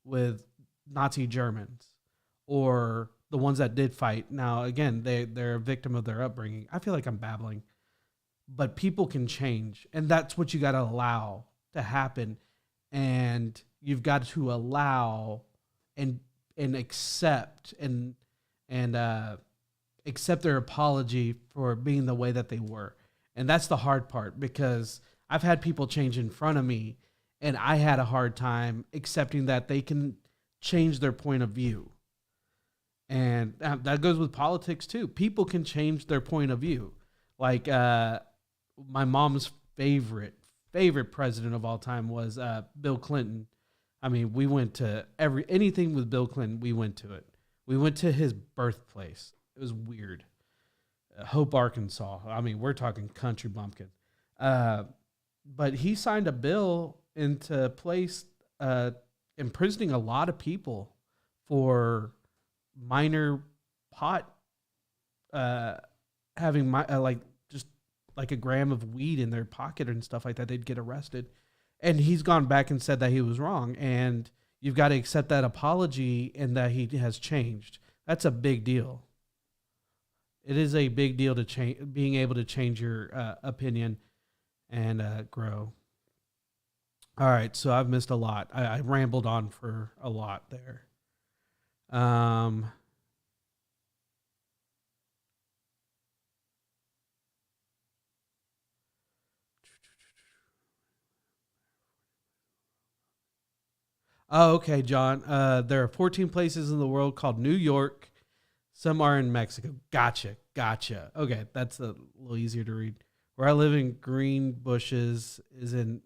with Nazi Germans, or the ones that did fight. Now, again, they're a victim of their upbringing. I feel like I'm babbling, but people can change, and that's what you got to allow to happen. And you've got to allow and accept and accept their apology for being the way that they were. And that's the hard part, because I've had people change in front of me, and I had a hard time accepting that they can change their point of view. And that goes with politics too. People can change their point of view. Like my mom's favorite president of all time was Bill Clinton. I mean, we went to anything with Bill Clinton. We went to it. We went to his birthplace. It was weird. Hope, Arkansas. I mean, we're talking country bumpkin. But he signed a bill into place imprisoning a lot of people for minor pot, having like just like a gram of weed in their pocket and stuff like that. They'd get arrested. And he's gone back and said that he was wrong. And you've got to accept that apology and that he has changed. That's a big deal. It is a big deal to change, being able to change your opinion and grow. All right, so I've missed a lot. I rambled on for a lot there. Oh, okay, John. There are 14 places in the world called New York. Some are in Mexico. Gotcha. Okay, that's a little easier to read. Where I live in Green Bushes is a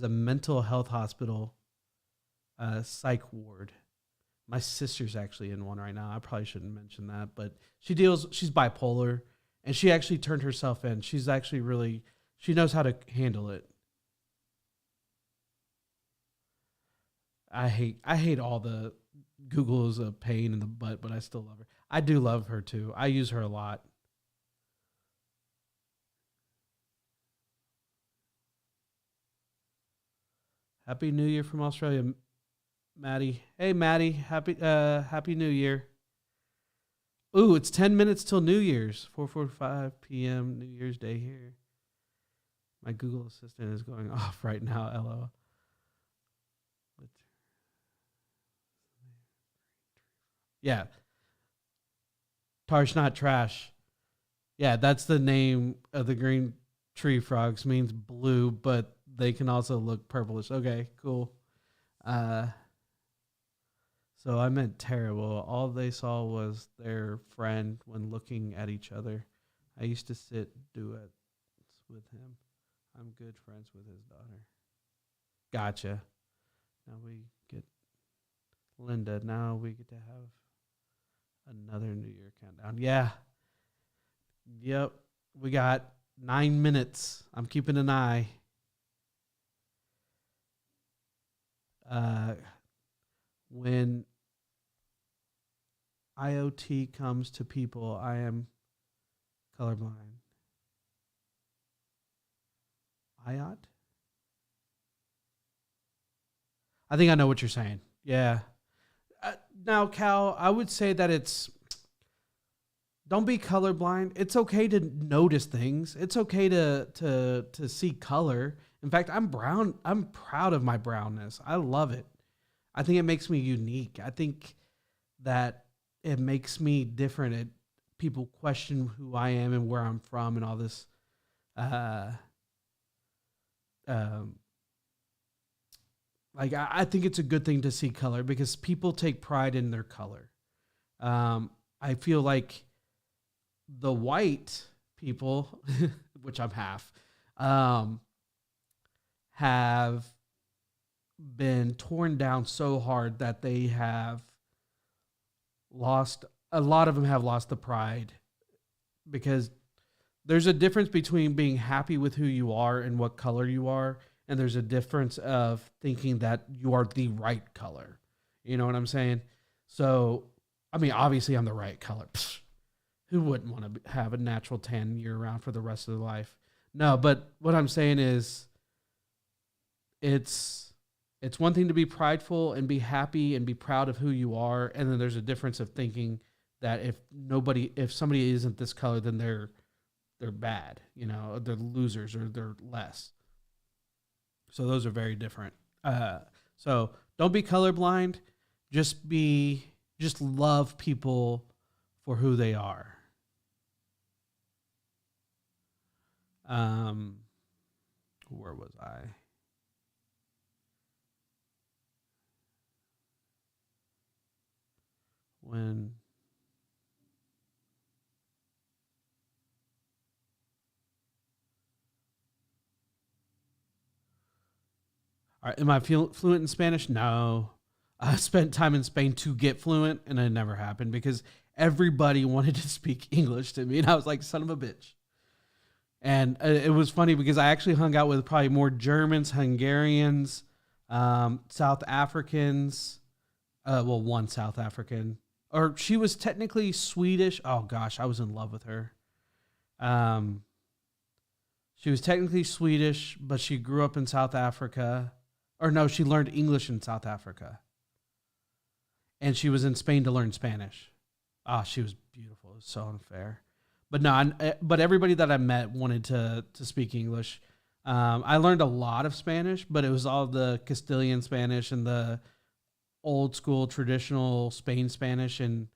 mental health hospital, psych ward. My sister's actually in one right now. I probably shouldn't mention that, but she's bipolar, and she actually turned herself in. She's actually she knows how to handle it. I hate all the Google is a pain in the butt, but I still love her. I do love her too. I use her a lot. Happy New Year from Australia, Maddie. Hey, Maddie. Happy New Year. Ooh, it's 10 minutes till New Year's. 4:45 p.m. New Year's Day here. My Google Assistant is going off right now. LOL. Yeah. Tarsh, not trash. Yeah, that's the name of the green tree frogs. Means blue, but they can also look purplish. Okay, cool. So I meant terrible. All they saw was their friend when looking at each other. I used to sit duets with him. I'm good friends with his daughter. Gotcha. Now we get Linda. Now we get to have another New Year countdown. Yeah. Yep. We got 9 minutes. I'm keeping an eye. When IoT comes to people, I am colorblind. IOT? I think I know what you're saying. Yeah. Now, Cal, I would say that don't be colorblind. It's okay to notice things. It's okay to see color. In fact, I'm brown. I'm proud of my brownness. I love it. I think it makes me unique. I think that it makes me different. People question who I am and where I'm from and all this. I think it's a good thing to see color because people take pride in their color. I feel like the white people, which I'm half, have been torn down so hard that they have lost, a lot of them have lost the pride, because there's a difference between being happy with who you are and what color you are, and there's a difference of thinking that you are the right color. You know what I'm saying? So, I mean, obviously I'm the right color. Pfft, who wouldn't want to have a natural tan year round for the rest of their life? No, but what I'm saying is it's one thing to be prideful and be happy and be proud of who you are, and then there's a difference of thinking that if somebody isn't this color, then they're bad, you know, they're losers or they're less. So those are very different. So don't be colorblind. Just love people for who they are. Where was I? When Am I fluent in Spanish? No. I spent time in Spain to get fluent, and it never happened because everybody wanted to speak English to me, and I was like, son of a bitch. And it was funny because I actually hung out with probably more Germans, Hungarians, South Africans. One South African. Or she was technically Swedish. Oh, gosh, I was in love with her. She was technically Swedish, but she grew up in South Africa. Or no, she learned English in South Africa. And she was in Spain to learn Spanish. Ah, she was beautiful. It was so unfair. But no, but everybody that I met wanted to speak English. I learned a lot of Spanish, but it was all the Castilian Spanish and the old school traditional Spain Spanish, and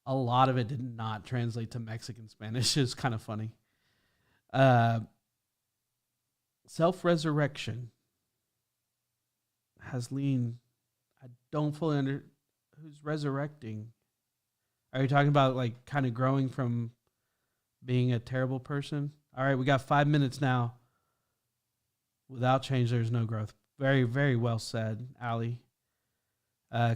a lot of it did not translate to Mexican Spanish. It's kind of funny. Self-resurrection. Hasleen, I don't fully who's resurrecting. Are you talking about like kind of growing from being a terrible person? All right, we got 5 minutes now. Without change, there's no growth. Very, very well said, Allie.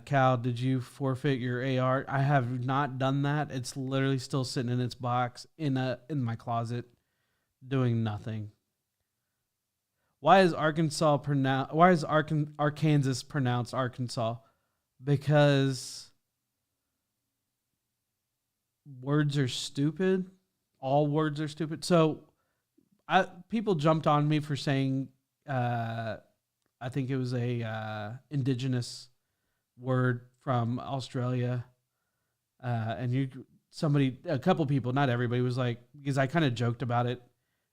Cal, did you forfeit your AR? I have not done that. It's literally still sitting in its box in my closet, doing nothing. Why is Arkansas Arkansas pronounced Arkansas? Because words are stupid. All words are stupid. So people jumped on me for saying I think it was a indigenous word from Australia, and a couple people, not everybody, was like, because I kind of joked about it,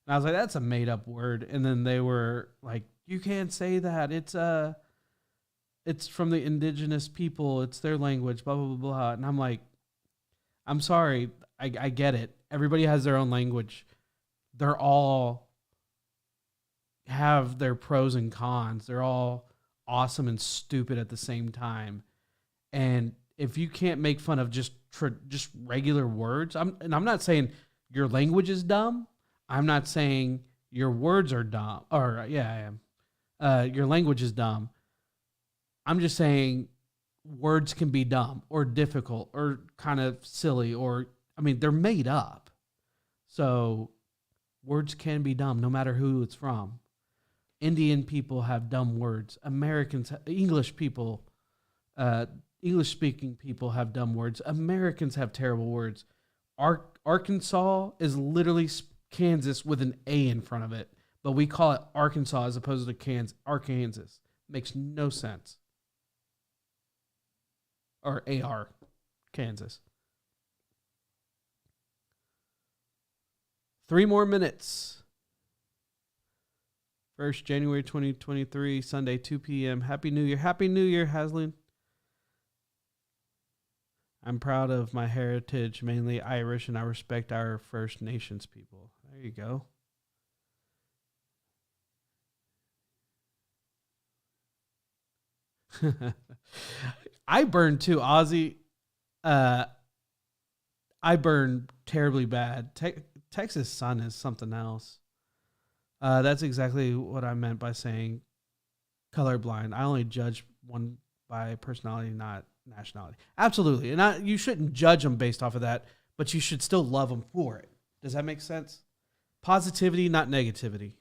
and I was like, that's a made up word, and then they were like, you can't say that, it's from the indigenous people, it's their language, blah blah blah blah, and I'm like, I'm sorry, I get it, everybody has their own language, they're all have their pros and cons, they're all awesome and stupid at the same time. And if you can't make fun of just regular words, I'm not saying your language is dumb. I'm not saying your words are dumb. Or yeah, I am. Your language is dumb. I'm just saying words can be dumb or difficult or kind of silly, or I mean, they're made up. So words can be dumb no matter who it's from. Indian people have dumb words. English speaking people have dumb words. Americans have terrible words. Arkansas is literally Kansas with an A in front of it, but we call it Arkansas as opposed to Kansas. Arkansas makes no sense. Or AR, Kansas. 3 more minutes. 1st January 2023, Sunday, 2 p.m. Happy New Year. Happy New Year, Hasleen. I'm proud of my heritage, mainly Irish, and I respect our First Nations people. There you go. I burn too, Ozzy. I burn terribly bad. Texas sun is something else. That's exactly what I meant by saying colorblind. I only judge one by personality, not nationality. Absolutely. And you shouldn't judge them based off of that, but you should still love them for it. Does that make sense? Positivity, not negativity.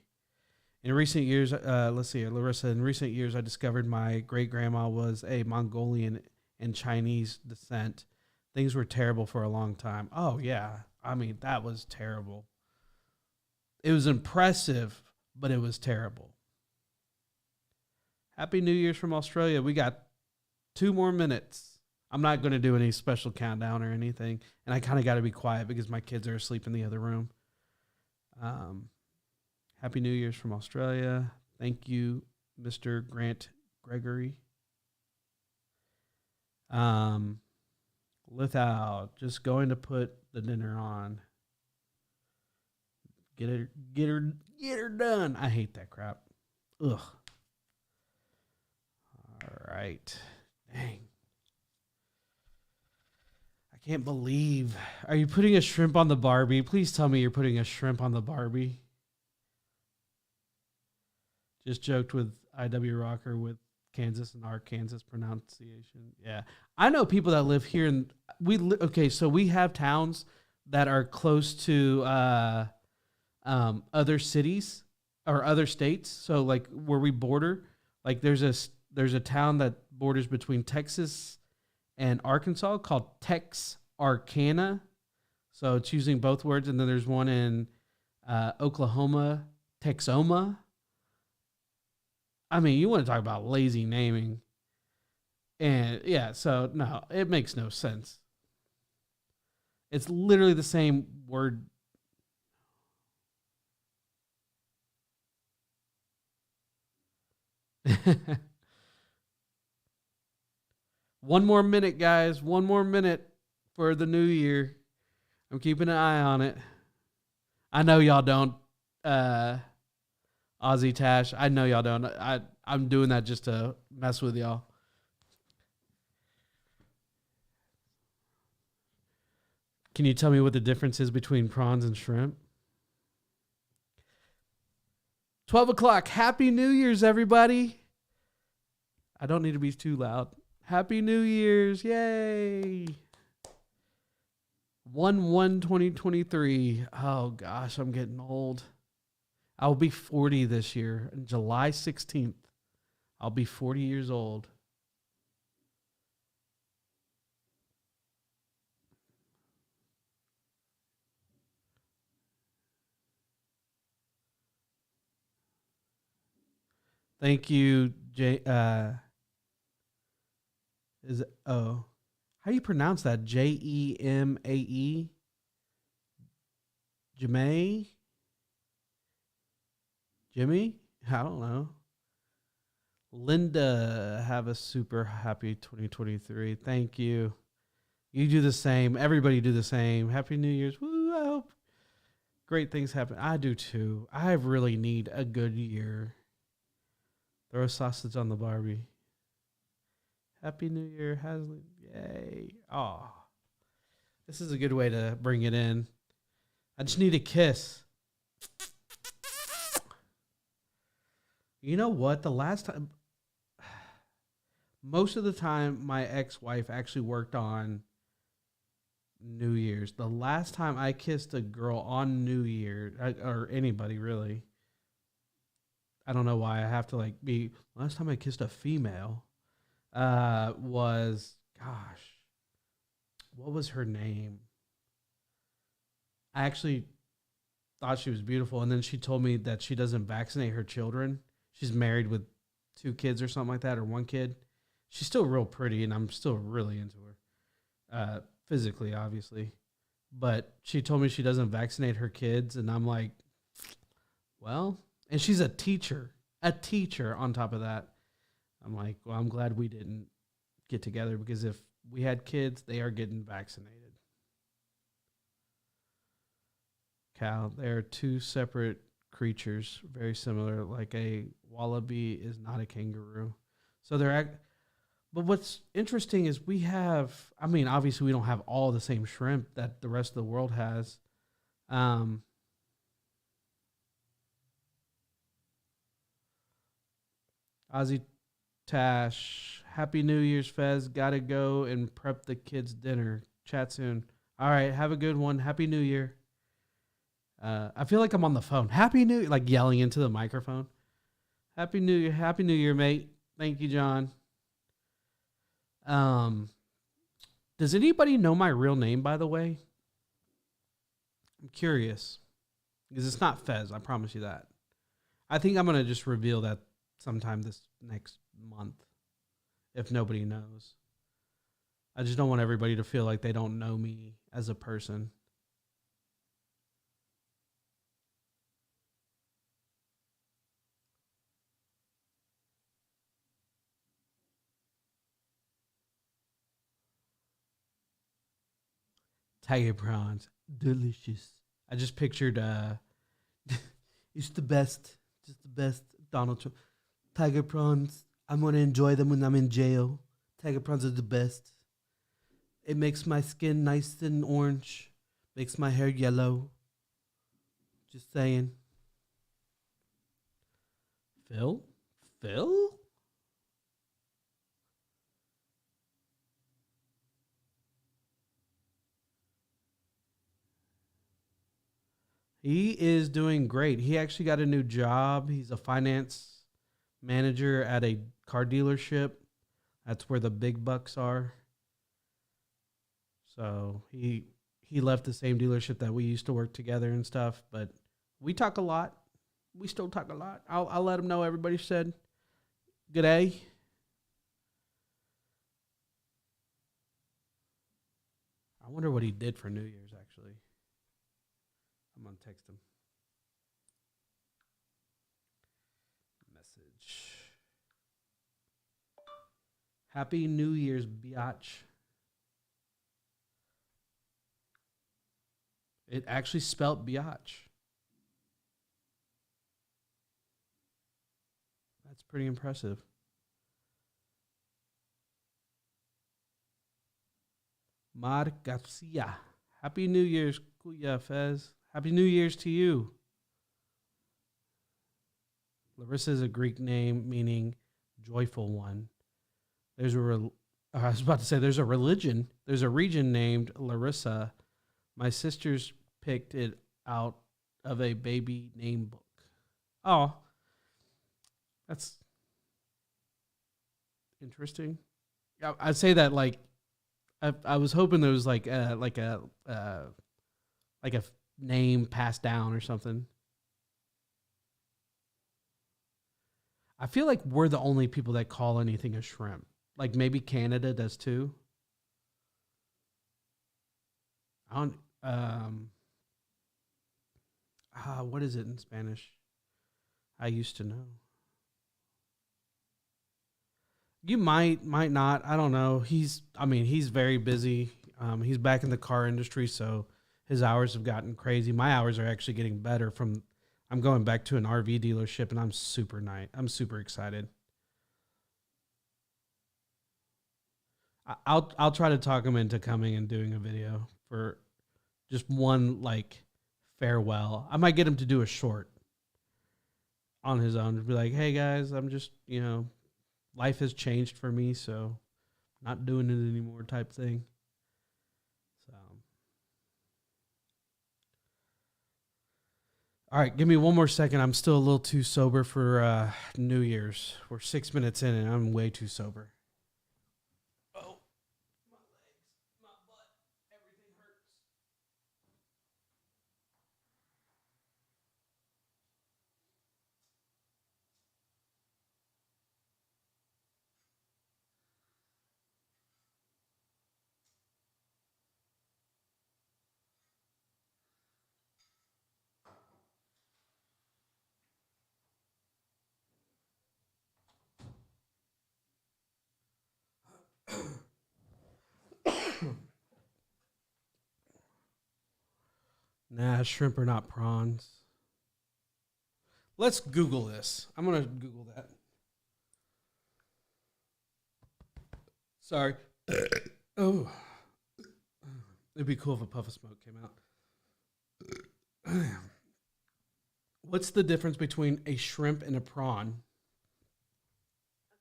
In recent years, let's see here, Larissa, in recent years, I discovered my great-grandma was a Mongolian and Chinese descent. Things were terrible for a long time. Oh, yeah. I mean, that was terrible. It was impressive, but it was terrible. Happy New Year's from Australia. We got 2 more minutes. I'm not going to do any special countdown or anything, and I kind of got to be quiet because my kids are asleep in the other room. Happy New Year's from Australia. Thank you, Mr. Grant Gregory. Without just going to put the dinner on. Get her done. I hate that crap. Ugh. All right. Dang. I can't believe. Are you putting a shrimp on the Barbie? Please tell me you're putting a shrimp on the Barbie. Just joked with IW Rocker with Kansas and Arkansas pronunciation. Yeah. I know people that live here and okay, so we have towns that are close to other cities or other states. So like where we border, like there's a town that borders between Texas and Arkansas called Texarkana. So it's using both words. And then there's one in Oklahoma, Texoma. I mean, you want to talk about lazy naming. And yeah, so no, it makes no sense. It's literally the same word. One more minute, guys. One more minute for the new year. I'm keeping an eye on it. I know y'all don't, Ozzy Tash. I know y'all don't. I'm doing that just to mess with y'all. Can you tell me what the difference is between prawns and shrimp? 12 o'clock. Happy New Year's, everybody. I don't need to be too loud. Happy New Year's. Yay. 1/1/2023. Oh, gosh, I'm getting old. I'll be 40 this year. On July 16th, I'll be 40 years old. Thank you, Jay. Is it? Oh, how do you pronounce that? Jemae. Jemay. Jimmy. I don't know. Linda, have a super happy 2023. Thank you. You do the same. Everybody do the same. Happy New Year's. Woo! I hope great things happen. I do too. I really need a good year. Throw a sausage on the Barbie. Happy New Year, Hasley. Yay. Oh, this is a good way to bring it in. I just need a kiss. You know what? The last time, most of the time, my ex-wife actually worked on New Year's. The last time I kissed a girl on New Year, or anybody really, I don't know why I have to be. Last time I kissed a female was, gosh, what was her name? I actually thought she was beautiful, and then she told me that she doesn't vaccinate her children. She's married with 2 kids or something like that, or 1 kid. She's still real pretty, and I'm still really into her, physically, obviously. But she told me she doesn't vaccinate her kids, and I'm like, well, and she's a teacher on top of that. I'm like, well, I'm glad we didn't get together, because if we had kids, they are getting vaccinated. Cal, they are 2 separate creatures, very similar. Like a wallaby is not a kangaroo. So but what's interesting is we have, I mean, obviously we don't have all the same shrimp that the rest of the world has. Ozzy Tash, Happy New Year's, Phezz. Gotta go and prep the kids' dinner. Chat soon. All right, have a good one. Happy New Year. I feel like I'm on the phone. Happy New Year, like yelling into the microphone. Happy New Year. Happy New Year, mate. Thank you, John. Does anybody know my real name, by the way? I'm curious. Because it's not Phezz, I promise you that. I think I'm going to just reveal that sometime this next month, if nobody knows. I just don't want everybody to feel like they don't know me as a person. Tiger prawns, delicious. I just pictured, it's the best, just the best. Donald Trump. Tiger prawns, I'm going to enjoy them when I'm in jail. Tiger prawns are the best. It makes my skin nice and orange. Makes my hair yellow. Just saying. Phil? He is doing great. He actually got a new job. He's a finance manager at a car dealership. That's where the big bucks are. So he left the same dealership that we used to work together and stuff, but we talk a lot. We still talk a lot. I'll let him know everybody said good day. I wonder what he did for New Year's, actually. I'm going to text him. Message. Happy New Year's, biatch. It actually spelt biatch. That's pretty impressive. Mar Garcia. Happy New Year's, Kuya Phezz. Happy New Year's to you. Larissa is a Greek name meaning joyful one. I was about to say there's a religion. There's a region named Larissa. My sisters picked it out of a baby name book. Oh, that's interesting. I'd say that like I was hoping there was like a name passed down or something. I feel like we're the only people that call anything a shrimp. Like maybe Canada does too. I don't. What is it in Spanish? I used to know. You might not. I don't know. He's very busy. He's back in the car industry, so his hours have gotten crazy. My hours are actually getting better I'm going back to an RV dealership, and I'm super excited. I'll try to talk him into coming and doing a video for just one like farewell. I might get him to do a short on his own to be like, hey guys, I'm just, life has changed for me, so not doing it anymore type thing. So, all right, give me one more second. I'm still a little too sober for New Year's. We're 6 minutes in, and I'm way too sober. Oh, my legs, my butt, everything hurts. Nah, shrimp are not prawns. Let's Google this. I'm going to Google that. Sorry. Oh. It'd be cool if a puff of smoke came out. What's the difference between a shrimp and a prawn?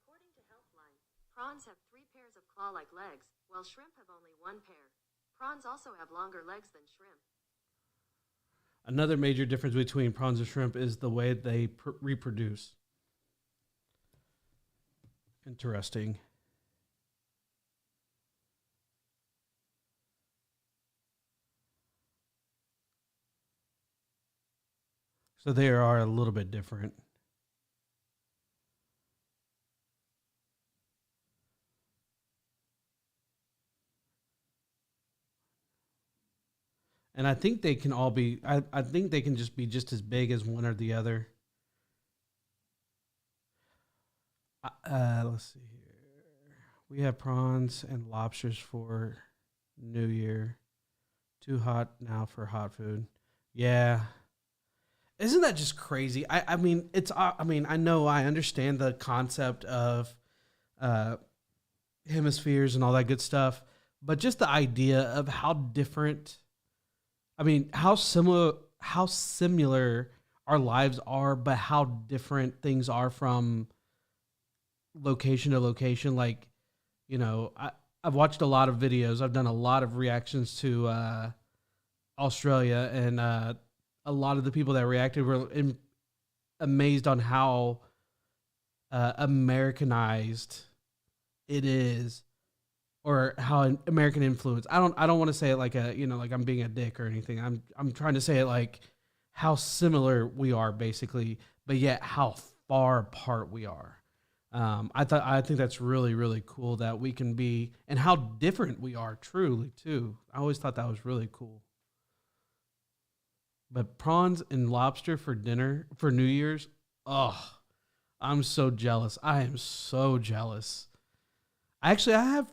According to Healthline, prawns have 3 pairs of claw-like legs, while shrimp have only 1 pair. Prawns also have longer legs than shrimp. Another major difference between prawns and shrimp is the way they reproduce. Interesting. So they are a little bit different. And I think they can all be, I think they can just be just as big as one or the other. Let's see here. We have prawns and lobsters for New Year. Too hot now for hot food. Yeah. Isn't that just crazy? I mean, I know I understand the concept of hemispheres and all that good stuff, but just the idea of how different, how similar our lives are, but how different things are from location to location. Like, I've watched a lot of videos. I've done a lot of reactions to Australia, and a lot of the people that reacted were amazed on how Americanized it is, or how American influence. I don't want to say it like like I'm being a dick or anything. I'm trying to say it like how similar we are basically, but yet how far apart we are. I think that's really, really cool that we can be, and how different we are truly too. I always thought that was really cool. But prawns and lobster for dinner for New Year's, oh, I'm so jealous. I am so jealous. Actually, I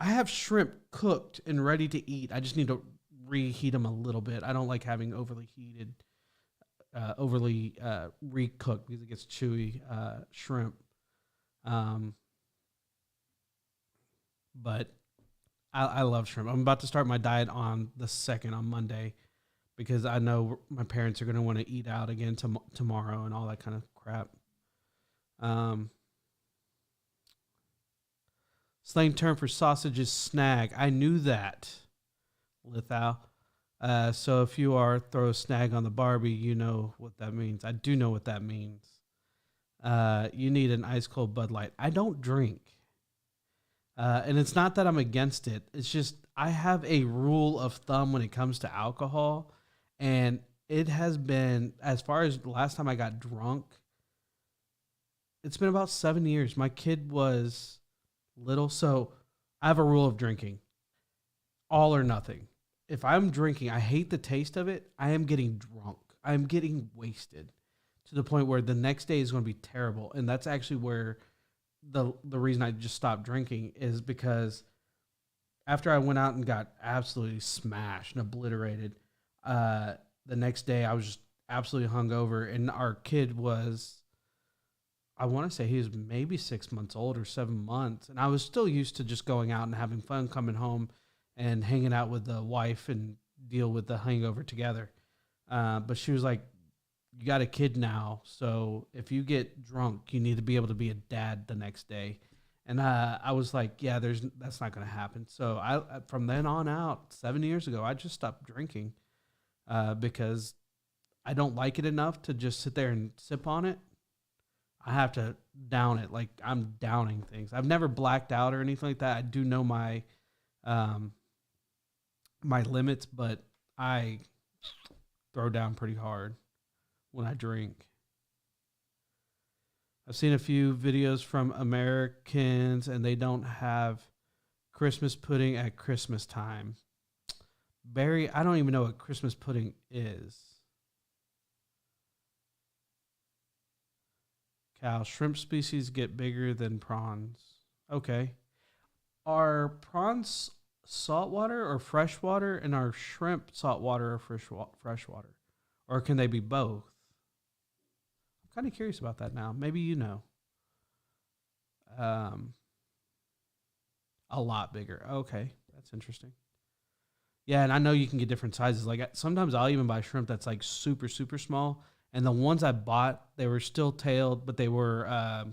have shrimp cooked and ready to eat. I just need to reheat them a little bit. I don't like having overly heated, recooked because it gets chewy shrimp. But I love shrimp. I'm about to start my diet on the 2nd on Monday because I know my parents are going to want to eat out again tomorrow and all that kind of crap. Slang term for sausage is snag. I knew that, Lithal. So if you throw a snag on the Barbie, you know what that means. I do know what that means. You need an ice cold Bud Light. I don't drink. And it's not that I'm against it. It's just I have a rule of thumb when it comes to alcohol. And it has been, as far as the last time I got drunk, it's been about 7 years. My kid was little, so I have a rule of drinking. All or nothing. If I'm drinking, I hate the taste of it. I am getting drunk. I'm getting wasted to the point where the next day is going to be terrible. And that's actually where the reason I just stopped drinking is because after I went out and got absolutely smashed and obliterated, the next day I was just absolutely hungover, and our kid was, I want to say he was maybe 6 months old or 7 months. And I was still used to just going out and having fun, coming home and hanging out with the wife and deal with the hangover together. But she was like, you got a kid now, so if you get drunk, you need to be able to be a dad the next day. And I was like, yeah, that's not going to happen. So I from then on out, 7 years ago, I just stopped drinking because I don't like it enough to just sit there and sip on it. I have to down it, like I'm downing things. I've never blacked out or anything like that. I do know my my limits, but I throw down pretty hard when I drink. I've seen a few videos from Americans, and they don't have Christmas pudding at Christmas time. Barry, I don't even know what Christmas pudding is. Cal, shrimp species get bigger than prawns. Okay. Are prawns saltwater or freshwater, and are shrimp saltwater or freshwater? Or can they be both? I'm kind of curious about that now. Maybe you know. A lot bigger. Okay, that's interesting. Yeah, and I know you can get different sizes. Like sometimes I'll even buy shrimp that's like super, super small. And the ones I bought, they were still tailed, but they were,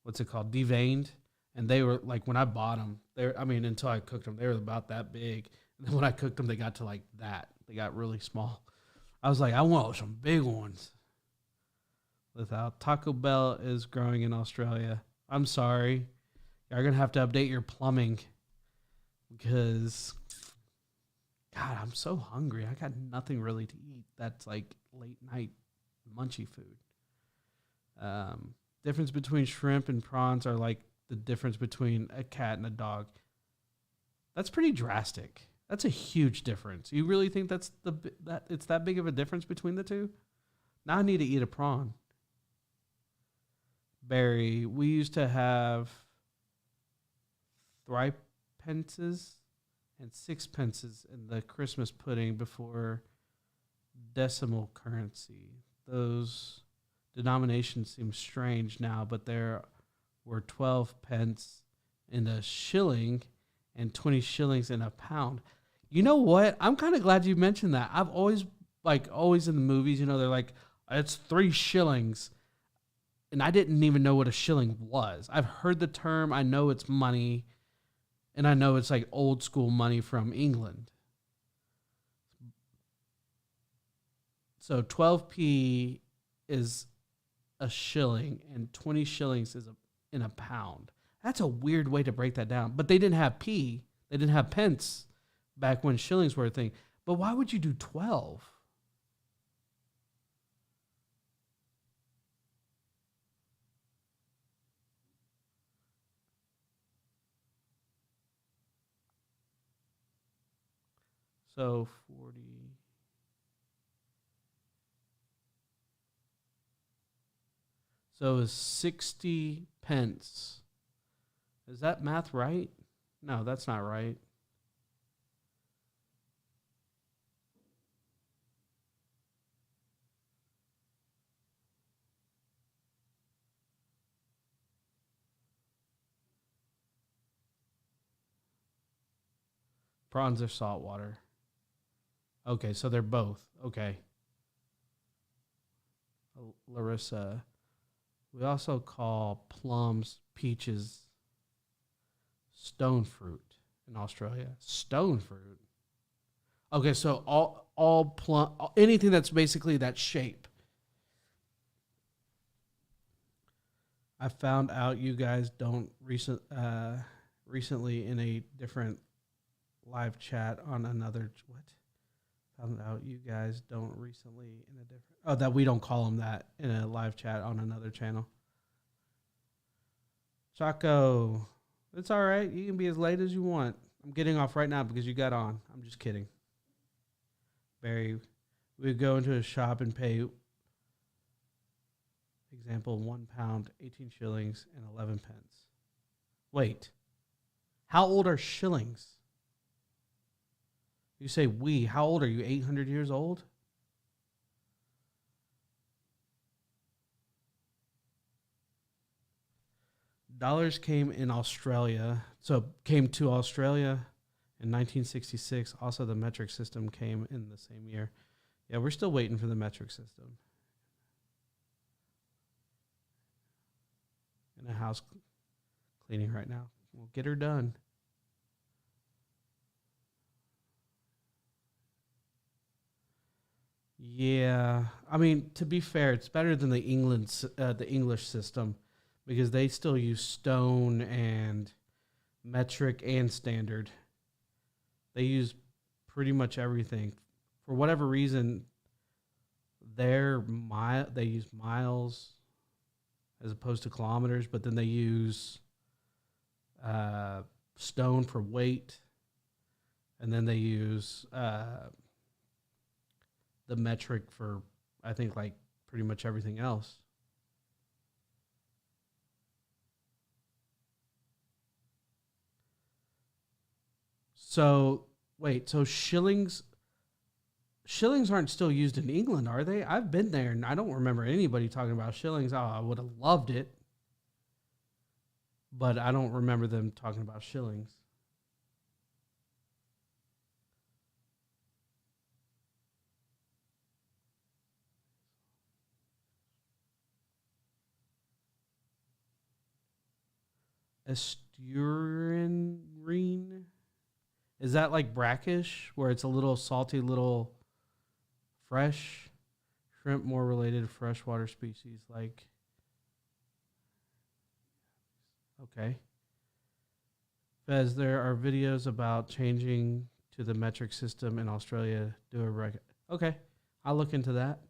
what's it called, deveined. And they were like, when I bought them, until I cooked them, they were about that big. And then when I cooked them, they got to like that. They got really small. I was like, I want some big ones. Without Taco Bell is growing in Australia. I'm sorry. You're going to have to update your plumbing because, God, I'm so hungry. I got nothing really to eat. That's like late night munchy food. Difference between shrimp and prawns are like the difference between a cat and a dog. That's pretty drastic. That's a huge difference. You really think that it's that big of a difference between the two? Now I need to eat a prawn. Barry, we used to have thripences and sixpences in the Christmas pudding before decimal currency. Those denominations seem strange now, but there were 12 pence in a shilling and 20 shillings in a pound. You know what? I'm kind of glad you mentioned that. I've always in the movies, they're like, it's 3 shillings. and I didn't even know what a shilling was. I've heard the term. I know it's money, and I know it's like old school money from England. So 12p is a shilling, and 20 shillings is in a pound. That's a weird way to break that down. But they didn't have p. They didn't have pence back when shillings were a thing. But why would you do 12? So 40. So is 60 pence. Is that math right? No, that's not right. Prawns are saltwater. Okay, so they're both. Okay. Larissa. We also call plums, peaches, stone fruit in Australia. Stone fruit. Okay, so all plum, anything that's basically that shape. I found out you guys don't recently in a different live chat on another what? Found out you guys don't recently in a different that we don't call them that in a live chat on another channel. Chaco, it's all right. You can be as late as you want. I'm getting off right now because you got on. I'm just kidding. Barry, we would go into a shop and pay, example, 1 pound, 18 shillings, and 11 pence. Wait, how old are shillings? You say we. How old are you? 800 years old? Dollars came in Australia. So came to Australia in 1966. Also, the metric system came in the same year. Yeah, we're still waiting for the metric system. In a house cleaning right now. We'll get her done. Yeah, I mean, to be fair, it's better than the English system because they still use stone and metric and standard. They use pretty much everything. For whatever reason, they use miles as opposed to kilometers, but then they use stone for weight, and then they use the metric for, I think, like pretty much everything else. So, wait, so shillings aren't still used in England, are they? I've been there, and I don't remember anybody talking about shillings. Oh, I would have loved it, but I don't remember them talking about shillings. Estuarine? Is that like brackish, where it's a little salty, little fresh? Shrimp more related to freshwater species like... Okay. Phezz, there are videos about changing to the metric system in Australia. Okay, I'll look into that.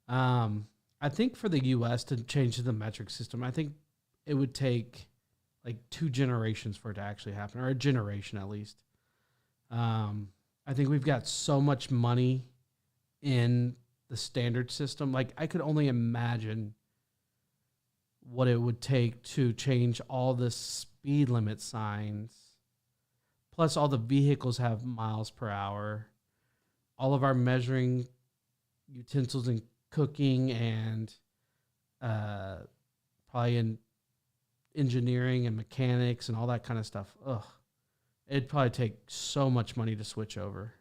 I think for the U.S. to change to the metric system, I think it would take like 2 generations for it to actually happen, or a generation at least. I think we've got so much money in the standard system. Like, I could only imagine what it would take to change all the speed limit signs. Plus, all the vehicles have miles per hour. All of our measuring utensils in cooking and probably in engineering and mechanics and all that kind of stuff. Ugh. It'd probably take so much money to switch over.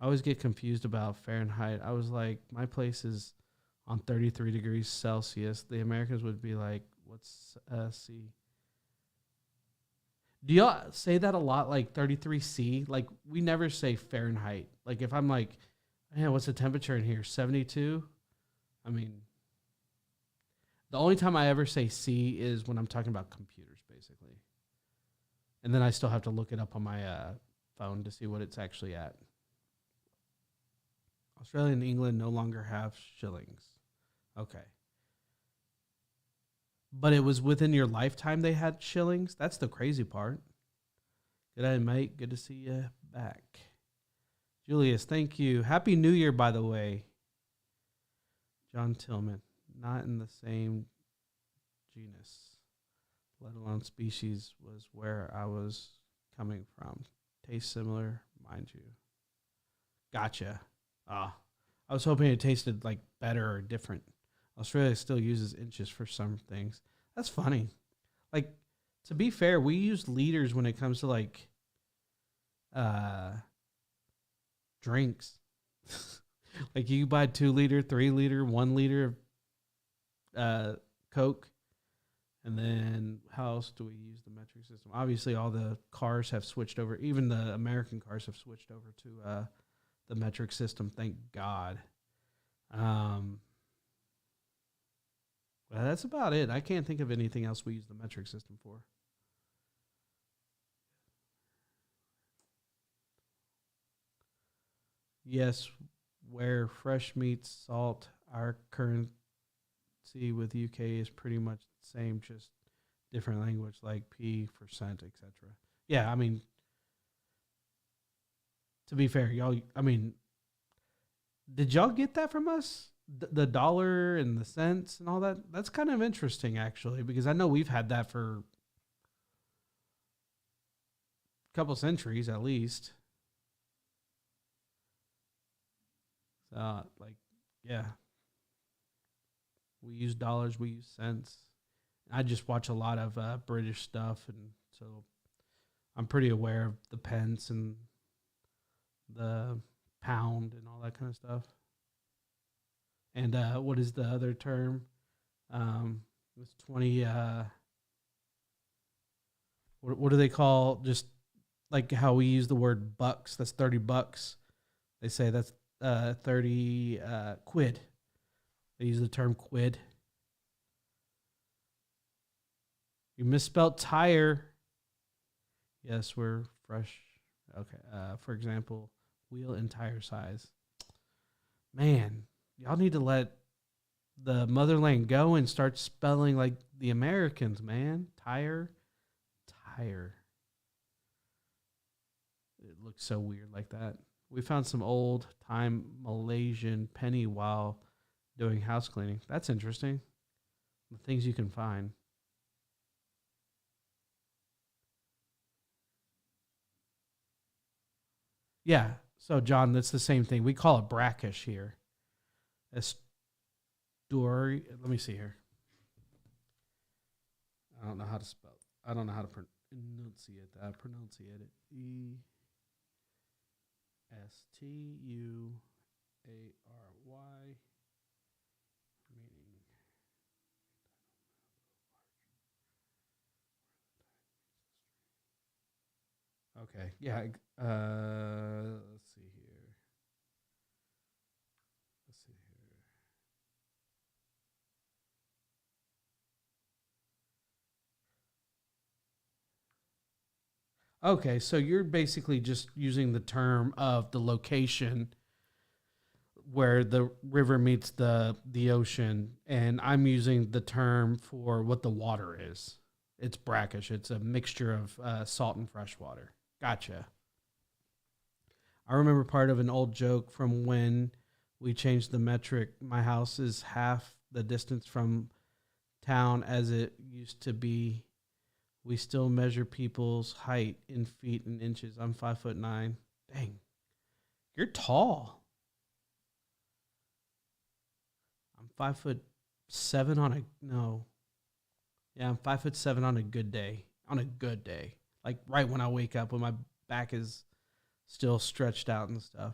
I always get confused about Fahrenheit. I was like, my place is on 33 degrees Celsius. The Americans would be like, what's C? Do y'all say that a lot, like 33C? Like, we never say Fahrenheit. Like, if I'm like, man, what's the temperature in here? 72? I mean, the only time I ever say C is when I'm talking about computers, basically. And then I still have to look it up on my phone to see what it's actually at. Australia and England no longer have shillings. Okay. But it was within your lifetime they had shillings? That's the crazy part. Good day, mate. Good to see you back. Julius, thank you. Happy New Year, by the way. John Tillman. Not in the same genus, let alone species, was where I was coming from. Taste similar, mind you. Gotcha. I was hoping it tasted like better or different. Australia still uses inches for some things. That's funny. Like, to be fair, we use liters when it comes to like drinks. Like, you buy 2 liter, 3 liter, 1 liter of Coke. And then how else do we use the metric system? Obviously, all the cars have switched over. Even the American cars have switched over to the metric system. Thank God. Well, that's about it. I can't think of anything else we use the metric system for. Yes, where fresh meat, salt, our currency with UK is pretty much the same, just different language like P for cent, etc. Yeah, I mean, to be fair, y'all, I mean, did y'all get that from us? The dollar and the cents and all that? That's kind of interesting, actually, because I know we've had that for a couple centuries at least. So, like, yeah. We use dollars, we use cents. I just watch a lot of British stuff, and so I'm pretty aware of the pence and the pound and all that kind of stuff. And what is the other term? It's 20. What do they call, just like how we use the word bucks? That's $30. They say that's 30 quid. They use the term quid. You misspelled tire. Yes, we're fresh. Okay. For example, wheel and tire size. Man, y'all need to let the motherland go and start spelling like the Americans, man. Tire. It looks so weird like that. We found some old time Malaysian penny while doing house cleaning. That's interesting. The things you can find. Yeah. So, John, that's the same thing. We call it brackish here. Story. Let me see here. I don't know how to spell. I don't know how to pronunciate that. Pronunciate it. ESTUARY. Meaning. Okay. Yeah. Let's see here. Okay, so you're basically just using the term of the location where the river meets the ocean, and I'm using the term for what the water is. It's brackish. It's a mixture of salt and fresh water. Gotcha. I remember part of an old joke from when we changed the metric. My house is half the distance from town as it used to be. We still measure people's height in feet and inches. I'm 5'9". Dang. You're tall. I'm 5'7" on a no. Yeah, I'm 5'7" on a good day. On a good day. Like right when I wake up when my back is still stretched out and stuff.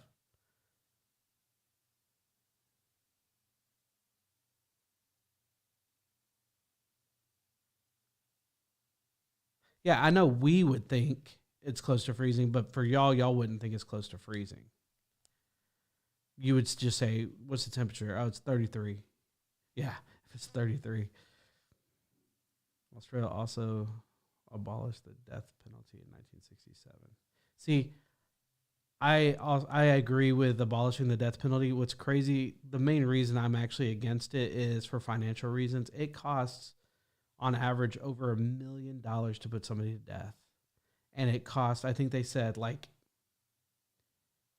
Yeah, I know we would think it's close to freezing, but for y'all wouldn't think it's close to freezing. You would just say, what's the temperature? Oh, it's 33. Yeah, if it's 33. Australia also abolished the death penalty in 1967. See, I agree with abolishing the death penalty. What's crazy, the main reason I'm actually against it is for financial reasons. It costs, on average, over $1 million to put somebody to death. And it costs, I think they said, like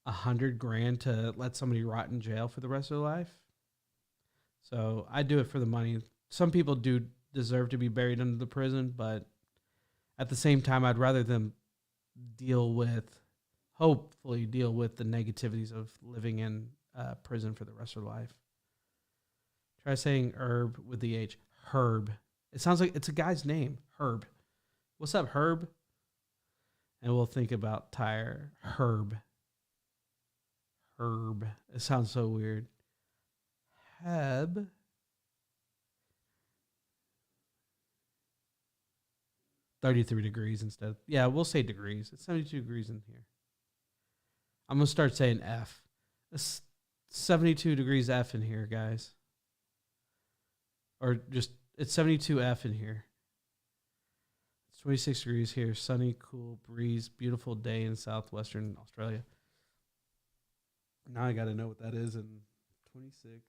$100,000 to let somebody rot in jail for the rest of their life. So I do it for the money. Some people do deserve to be buried under the prison, but at the same time, I'd rather them hopefully deal with the negativities of living in prison for the rest of their life. Try saying herb with the H. Herb. It sounds like it's a guy's name. Herb. What's up, Herb? And we'll think about tire. Herb. Herb. It sounds so weird. Heb. $33 degrees instead. Yeah, we'll say degrees. It's 72 degrees in here. I'm going to start saying F. It's 72 degrees F in here, guys. Or just, it's 72 F in here. It's 26 degrees here. Sunny, cool, breeze, beautiful day in southwestern Australia. Now I got to know what that is in 26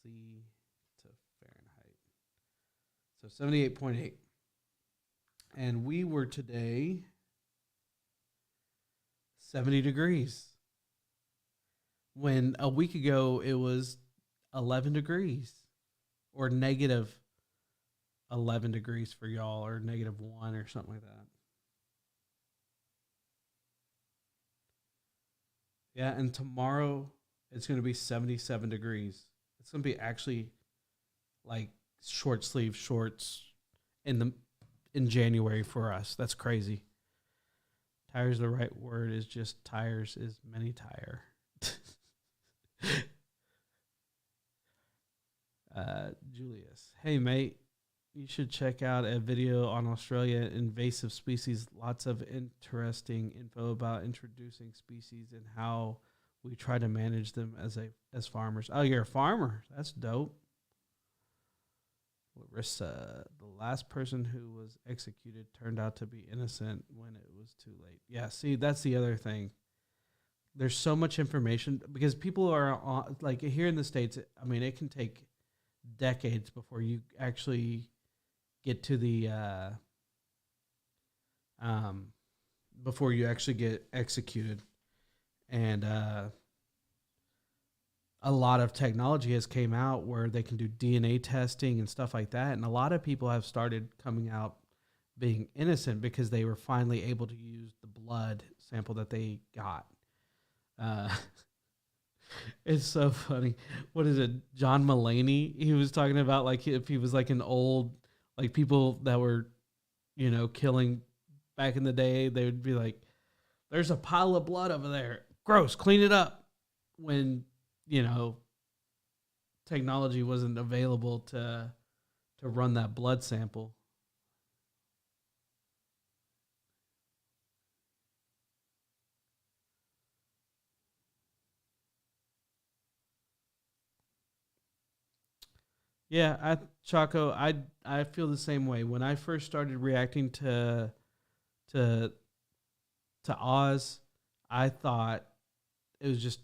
C to Fahrenheit. So 78.8. And we were today 70 degrees. When a week ago it was 11 degrees or negative 11 degrees for y'all, or -1 or something like that. Yeah, and tomorrow it's going to be 77 degrees. It's going to be actually like short sleeve shorts in January for us. That's crazy. Tires, the right word is just tires is many tire. Julius. Hey, mate. You should check out a video on Australia invasive species. Lots of interesting info about introducing species and how we try to manage them as farmers. Oh, you're a farmer. That's dope. Larissa, the last person who was executed turned out to be innocent when it was too late. Yeah, see, that's the other thing. There's so much information because people are on, like here in the States, I mean, it can take decades before you actually get to the before you actually get executed. And a lot of technology has came out where they can do DNA testing and stuff like that. And a lot of people have started coming out being innocent because they were finally able to use the blood sample that they got. It's so funny. What is it? John Mulaney. He was talking about like if he was like an old, like people that were, killing back in the day, they would be like, there's a pile of blood over there. Gross. Clean it up. When, technology wasn't available to run that blood sample. Yeah, Chaco, I feel the same way. When I first started reacting to Oz, I thought it was just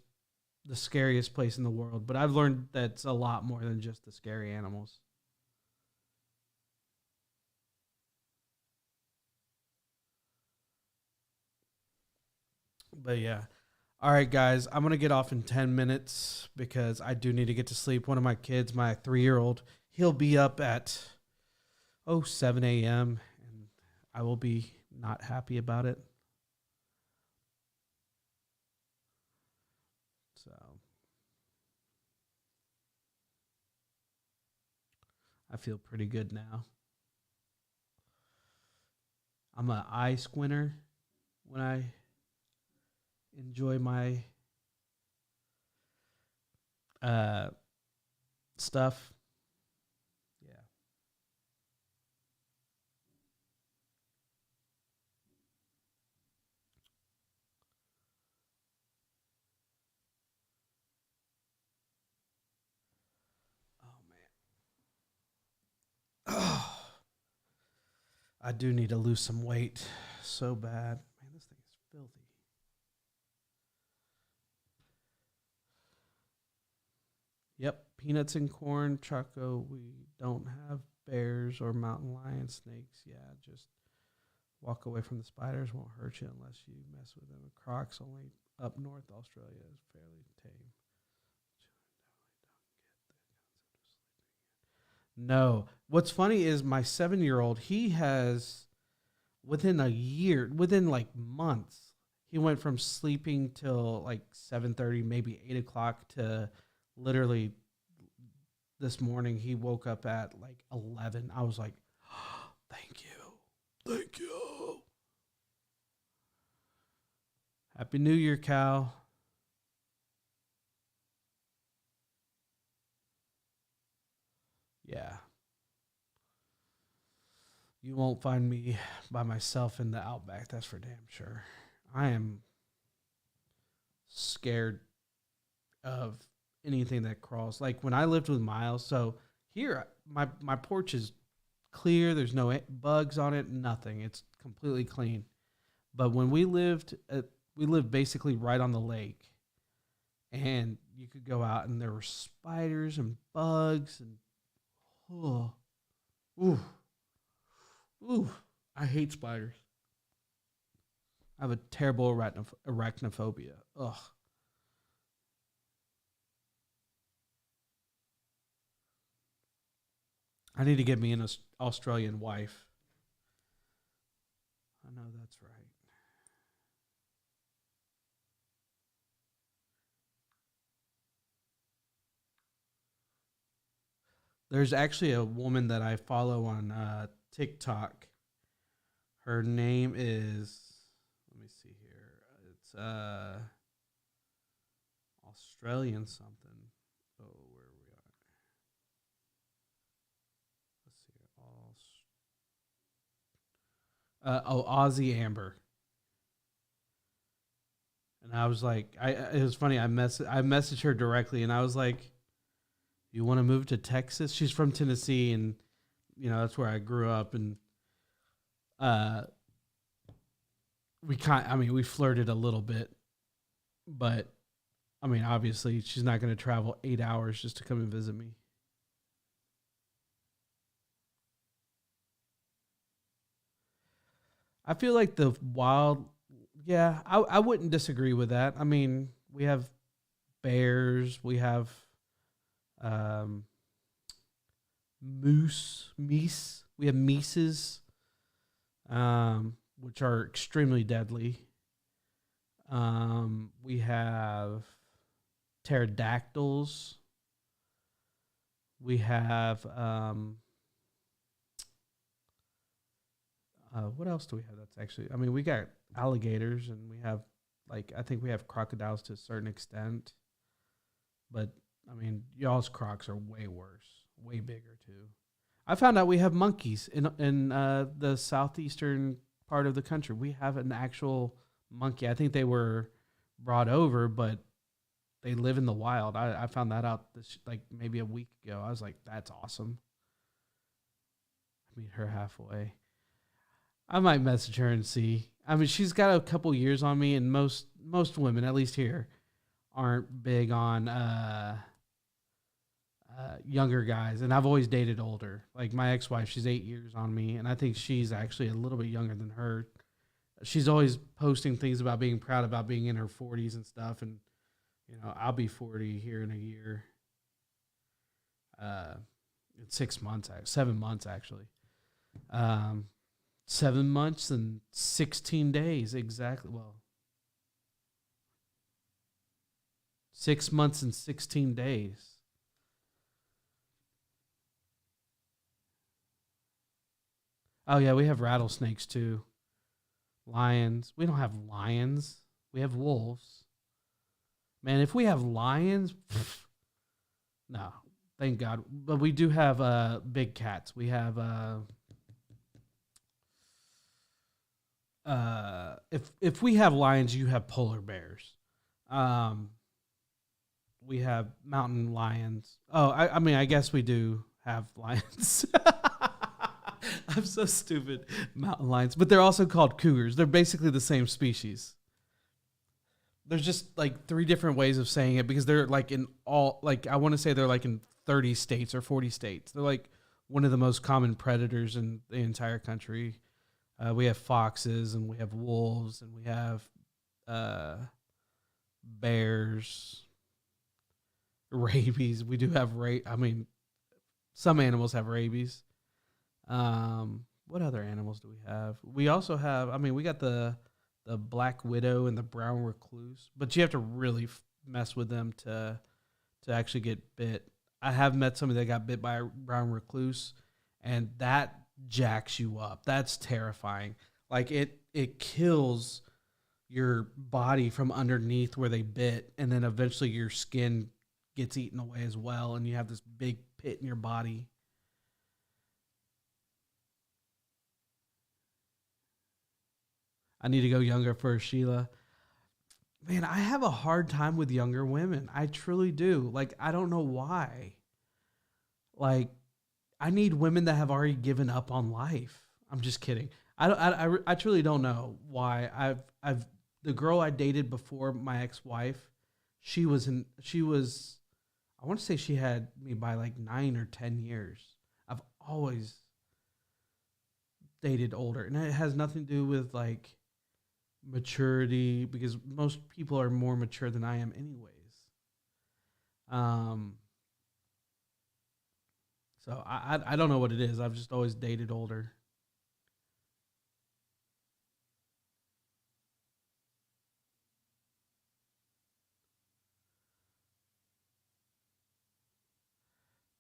the scariest place in the world. But I've learned that's a lot more than just the scary animals. But yeah. All right, guys, I'm going to get off in 10 minutes because I do need to get to sleep. One of my kids, my 3-year-old, he'll be up at 7 a.m. and I will be not happy about it. So I feel pretty good now. I'm an eye squinter when I enjoy my stuff. Yeah. I do need to lose some weight so bad. Man, this thing is filthy. Yep, peanuts and corn, Choco. We don't have bears or mountain lion snakes. Yeah, just walk away from the spiders. Won't hurt you unless you mess with them. Crocs only up north. Australia is fairly tame. No. What's funny is my 7-year-old, he has, within a year, within like months, he went from sleeping till like 7:30, maybe 8 o'clock to literally this morning he woke up at like 11. I was like, oh, thank you. Thank you. Happy New Year, Cal. Yeah. You won't find me by myself in the outback, that's for damn sure. I am scared of anything that crawls. Like when I lived with Miles, so here my porch is clear, there's no bugs on it, nothing. It's completely clean. But when we lived basically right on the lake, and you could go out and there were spiders and bugs and I hate spiders. I have a terrible arachnophobia. Ugh. I need to get me an Australian wife. I know that's right. There's actually a woman that I follow on TikTok. Her name is, let me see here. It's Australian something. Oh, where are we at? Let's see. Aussie Amber. And I was like, it was funny. I messaged her directly, and I was like, you want to move to Texas? She's from Tennessee, and that's where I grew up. And we flirted a little bit, but obviously she's not going to travel 8 hours just to come and visit me. I feel like the wild, yeah, I wouldn't disagree with that. We have bears, we have meese. We have meeses, which are extremely deadly. We have pterodactyls. We have what else do we have? That's actually, we got alligators, and we have I think we have crocodiles to a certain extent, but y'all's crocs are way worse, way bigger too. I found out we have monkeys in the southeastern part of the country. We have an actual monkey. I think they were brought over, but they live in the wild. I found that out maybe a week ago. I was like, that's awesome. I meet her halfway. I might message her and see. She's got a couple years on me, and most women, at least here, aren't big on younger guys, and I've always dated older. Like my ex-wife, she's 8 years on me, and I think she's actually a little bit younger than her. She's always posting things about being proud about being in her 40s and stuff, and I'll be 40 here in a year. In 6 months, 7 months actually. 7 months and 16 days exactly. Well, 6 months and 16 days. Oh, yeah, we have rattlesnakes, too. Lions. We don't have lions. We have wolves. Man, if we have lions, no, thank God. But we do have big cats. We have, if we have lions, you have polar bears. We have mountain lions. Oh, I guess we do have lions. I'm so stupid. Mountain lions, but they're also called cougars. They're basically the same species. There's just like three different ways of saying it because they're like in all, like I want to say they're like in 30 states or 40 states. They're like one of the most common predators in the entire country. We have foxes and we have wolves and we have bears, rabies. We do have I mean, some animals have rabies. What other animals do we have? We also have, I mean, we got the black widow and the brown recluse, but you have to really mess with them to actually get bit. I have met somebody that got bit by a brown recluse, and that jacks you up. That's terrifying. Like it kills your body from underneath where they bit, and then eventually your skin gets eaten away as well, and you have this big pit in your body. I need to go younger first, Sheila. Man, I have a hard time with younger women. I truly do. Like, I don't know why. Like, I need women that have already given up on life. I'm just kidding. I truly don't know why. The girl I dated before my ex-wife, she was, I want to say she had me by like 9 or 10 years. I've always dated older, and it has nothing to do with like maturity because most people are more mature than I am anyways. So I don't know what it is. I've just always dated older.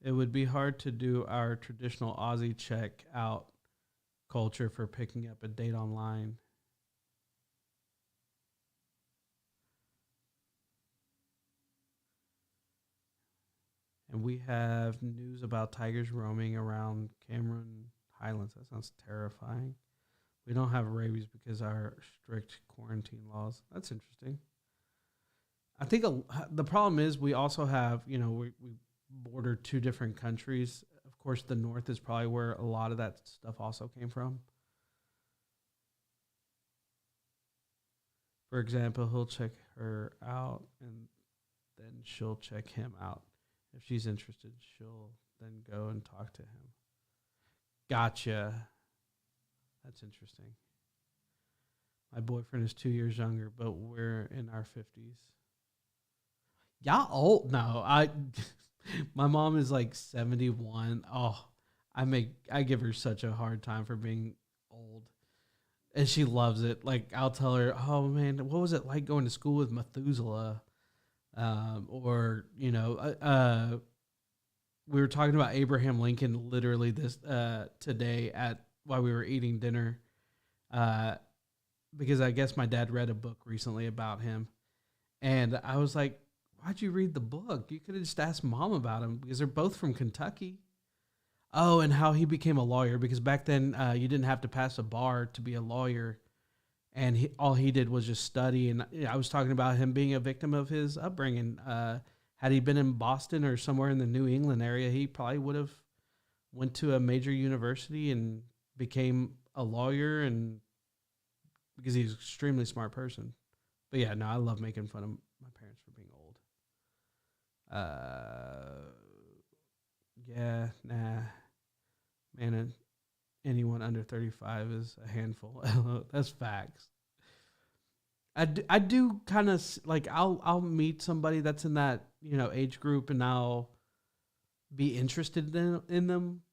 It would be hard to do our traditional Aussie check out culture for picking up a date online. And we have news about tigers roaming around Cameron Highlands. That sounds terrifying. We don't have rabies because of our strict quarantine laws. That's interesting. I think the problem is we also have, we border two different countries. Of course, the north is probably where a lot of that stuff also came from. For example, he'll check her out and then she'll check him out. If she's interested, she'll then go and talk to him. Gotcha. That's interesting. My boyfriend is 2 years younger, but we're in our 50s. Y'all old? No, my mom is like 71. Oh, I give her such a hard time for being old. And she loves it. Like I'll tell her, "Oh man, what was it like going to school with Methuselah?" Or we were talking about Abraham Lincoln literally this today while we were eating dinner, because I guess my dad read a book recently about him, and I was like, "Why'd you read the book? You could have just asked Mom about him because they're both from Kentucky." Oh, and how he became a lawyer because back then you didn't have to pass a bar to be a lawyer. And all he did was just study. And I was talking about him being a victim of his upbringing. Had he been in Boston or somewhere in the New England area, he probably would have went to a major university and became a lawyer, and because he's an extremely smart person. But yeah, no, I love making fun of my parents for being old. Yeah, nah, man. Anyone under 35 is a handful. That's facts. I do kind of like I'll meet somebody that's in that age group and I'll be interested in them,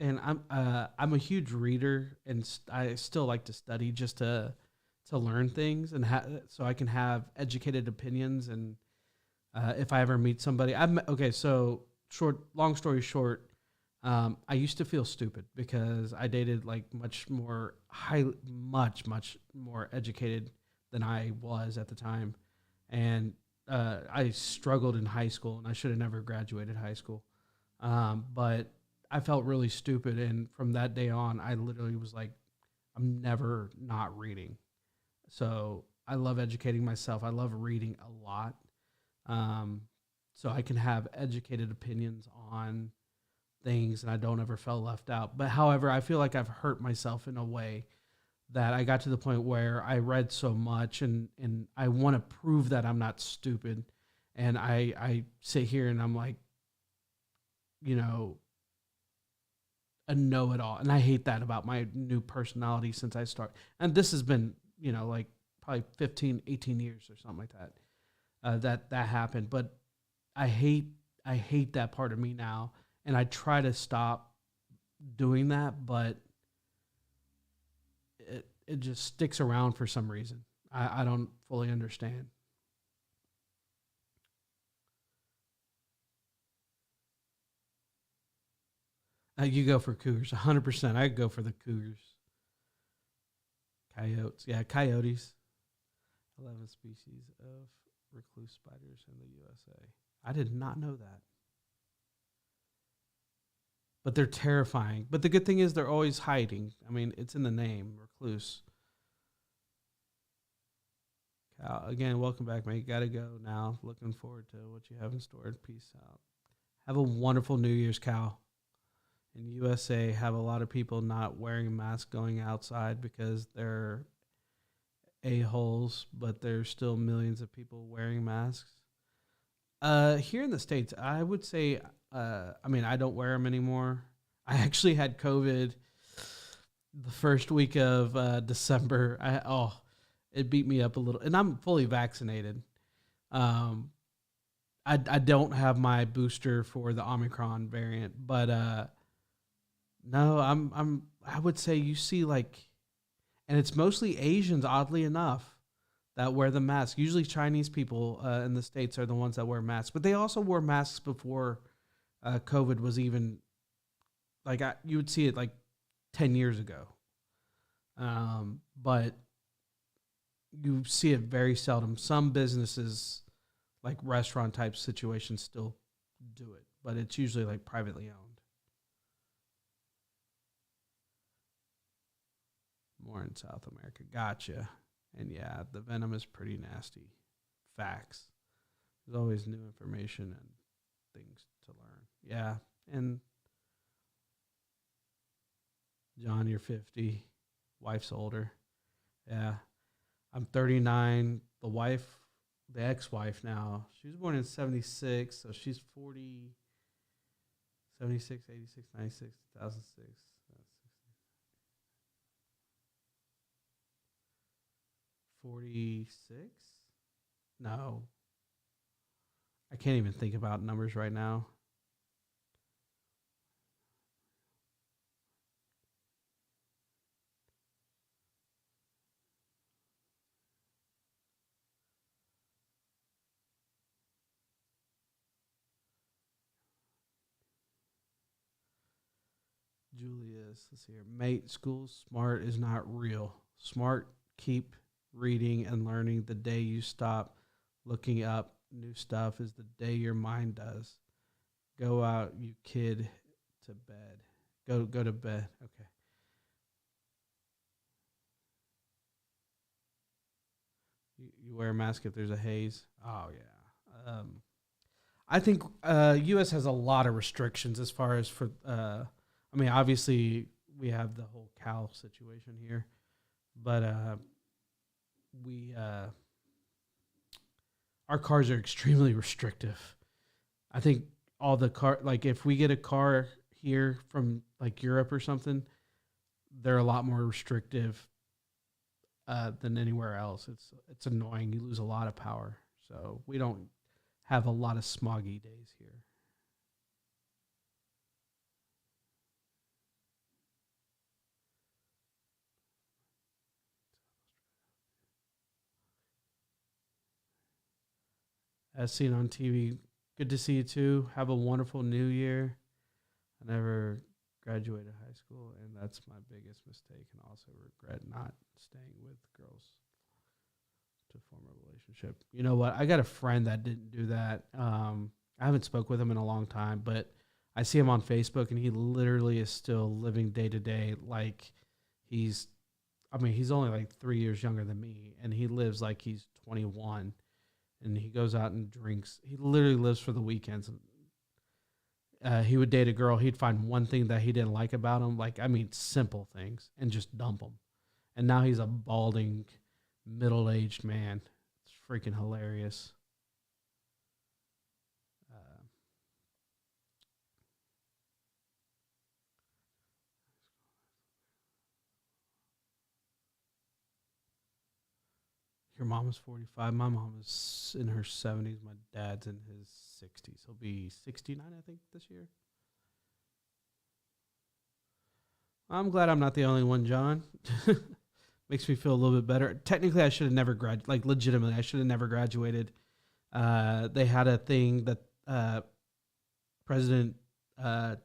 and I'm a huge reader and I still like to study just to learn things and so I can have educated opinions, and if I ever meet somebody so long story short. I used to feel stupid because I dated like much more educated than I was at the time. And I struggled in high school and I should have never graduated high school. But I felt really stupid. And from that day on, I literally was like, I'm never not reading. So I love educating myself. I love reading a lot. So I can have educated opinions on things and I don't ever feel left out. But however, I feel like I've hurt myself in a way that I got to the point where I read so much and I want to prove that I'm not stupid. And I sit here and I'm like, you know, a know-it-all. And I hate that about my new personality since I start. And this has been, you know, like probably 15, 18 years or something like that, that happened. But I hate that part of me now. And I try to stop doing that, but it just sticks around for some reason. I don't fully understand. You go for Cougars, 100%. I'd go for the Cougars. Coyotes. Yeah, coyotes. 11 species of recluse spiders in the USA. I did not know that. But they're terrifying. But the good thing is they're always hiding. I mean, it's in the name, recluse. Cal, again, welcome back, mate. Got to go now. Looking forward to what you have in store. Peace out. Have a wonderful New Year's, Cal. In USA, have a lot of people not wearing masks going outside because they're a-holes, but there's still millions of people wearing masks. Here in the States, I would say, I mean, I don't wear them anymore. I actually had COVID the first week of December. It beat me up a little, and I'm fully vaccinated. I don't have my booster for the Omicron variant, but no, I would say you see like, and it's mostly Asians, oddly enough, that wear the mask. Usually Chinese people in the States are the ones that wear masks, but they also wore masks before COVID was even, like, you would see it like 10 years ago. But you see it very seldom. Some businesses, like restaurant type situations, still do it, but it's usually like privately owned. More in South America. Gotcha. And yeah, the venom is pretty nasty. Facts. There's always new information and things to learn. Yeah. And John, you're 50. Wife's older. Yeah. I'm 39. The ex-wife now, she was born in 76, so she's 40, 76, 86, 96, 2006. 46? No. I can't even think about numbers right now. Julius, let's see here. Mate, school smart is not real. Smart, keep reading and learning. The day you stop looking up new stuff is the day your mind does. Go out, you kid, to bed. Go to bed. Okay. You wear a mask if there's a haze. Oh yeah. I think U.S. has a lot of restrictions as far as for. I mean, obviously we have the whole cow situation here, but our cars are extremely restrictive. I think all the car, like if we get a car here from like Europe or something, they're a lot more restrictive than anywhere else. It's annoying. You lose a lot of power. So we don't have a lot of smoggy days here. As seen on TV, good to see you too. Have a wonderful new year. I never graduated high school, and that's my biggest mistake, and also regret not staying with girls to form a relationship. You know what? I got a friend that didn't do that. I haven't spoke with him in a long time, but I see him on Facebook, and he literally is still living day to day like he's only like 3 years younger than me, and he lives like he's 21. And he goes out and drinks. He literally lives for the weekends. He would date a girl. He'd find one thing that he didn't like about him, like I mean, simple things, and just dump him. And now he's a balding, middle-aged man. It's freaking hilarious. Uh, your mom is 45. My mom is in her 70s. My dad's in his 60s. He'll be 69, I think, this year. I'm glad I'm not the only one, John. Makes me feel a little bit better. Technically, I should have never graduated. Like, legitimately, I should have never graduated. They had a thing that President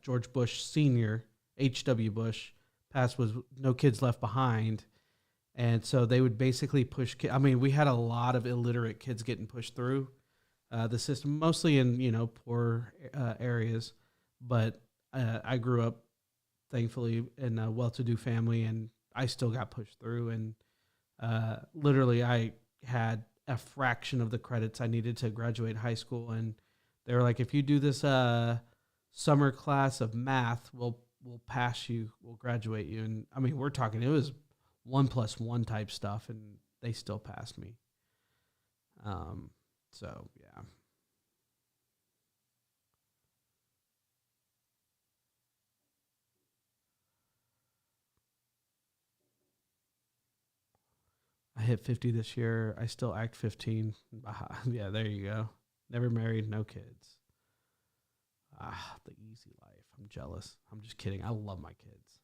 George Bush Sr., H.W. Bush, passed was no kids left behind. And so they would basically push kids. I mean, we had a lot of illiterate kids getting pushed through the system, mostly in, poor areas. But I grew up, thankfully, in a well-to-do family, and I still got pushed through. And literally, I had a fraction of the credits I needed to graduate high school. And they were like, if you do this summer class of math, we'll pass you, we'll graduate you. And I mean, we're talking, it was 1+1 type stuff, and they still passed me. So yeah. I hit 50 this year. I still act 15. Yeah, there you go. Never married, no kids. The easy life. I'm jealous. I'm just kidding. I love my kids.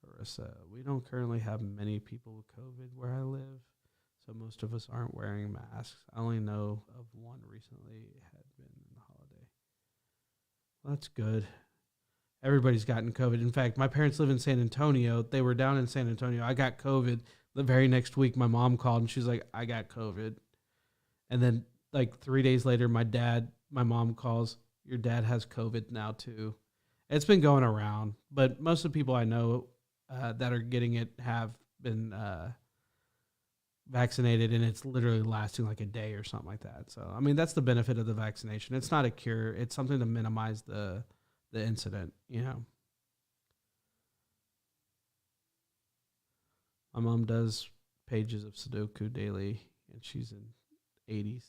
Marissa, we don't currently have many people with COVID where I live, so most of us aren't wearing masks. I only know of one recently had been in the holiday. Well, that's good. Everybody's gotten COVID. In fact, my parents live in San Antonio. They were down in San Antonio. I got COVID. The very next week, my mom called, and she's like, I got COVID. And then, like, 3 days later, my mom calls, your dad has COVID now, too. It's been going around, but most of the people I know that are getting it have been vaccinated, and it's literally lasting like a day or something like that. So, I mean, that's the benefit of the vaccination. It's not a cure. It's something to minimize the incident, My mom does pages of Sudoku daily, and she's in 80s.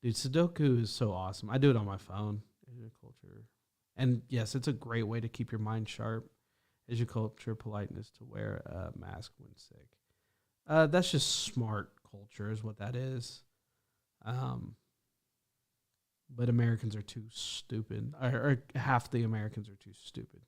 Dude, Sudoku is so awesome. I do it on my phone. Asian culture. And yes, it's a great way to keep your mind sharp. Asian culture, politeness to wear a mask when sick. That's just smart culture is what that is. But Americans are too stupid. Or half the Americans are too stupid.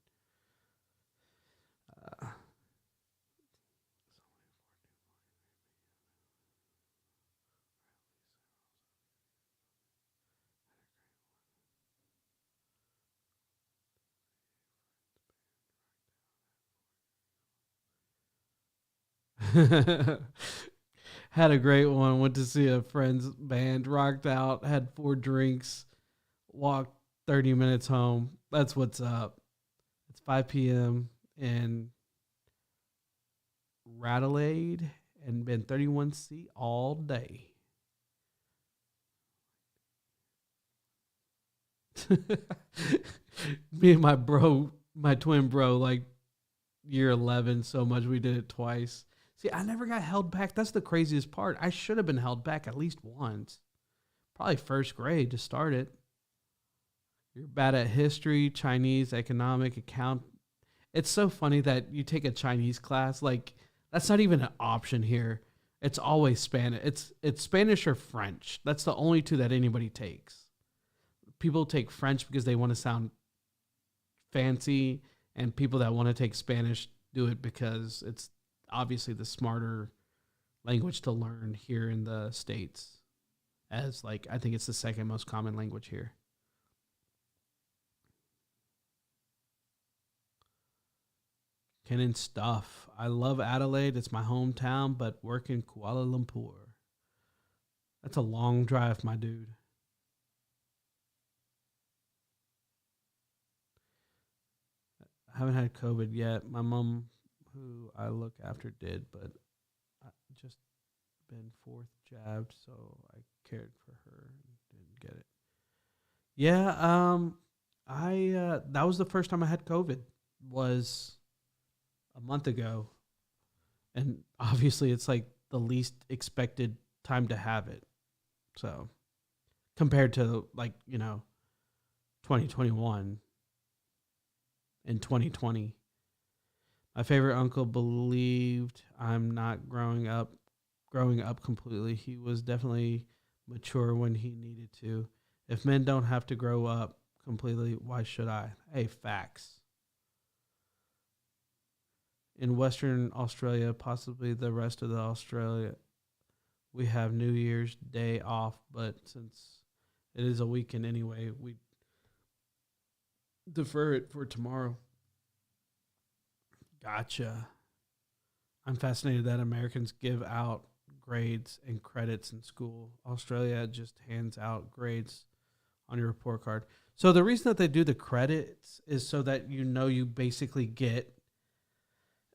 Had a great one. Went to see a friend's band, rocked out, had 4 drinks, walked 30 minutes home. That's what's up. It's 5 p.m. in Radelaide and been 31C all day. Me and my twin bro, like year 11 so much we did it twice. See, I never got held back. That's the craziest part. I should have been held back at least once. Probably first grade to start it. You're bad at history, Chinese, economic, account. It's so funny that you take a Chinese class. Like, that's not even an option here. It's always Spanish. It's Spanish or French. That's the only two that anybody takes. People take French because they want to sound fancy, and people that want to take Spanish do it because it's obviously the smarter language to learn here in the States, as like I think it's the second most common language here. Canon stuff. I love Adelaide. It's my hometown, but work in Kuala Lumpur. That's a long drive, my dude. I haven't had COVID yet. My mom, who I look after, did, but I just been 4th jabbed, so I cared for her and didn't get it. Yeah, I that was the first time I had COVID was a month ago, and obviously it's like the least expected time to have it. So compared to like 2021 and 2020, my favorite uncle believed I'm not growing up completely. He was definitely mature when he needed to. If men don't have to grow up completely, why should I? Hey, facts. In Western Australia, possibly the rest of the Australia, we have New Year's Day off, but since it is a weekend anyway, we defer it for tomorrow. Gotcha. I'm fascinated that Americans give out grades and credits in school. Australia just hands out grades on your report card. So the reason that they do the credits is so that you basically get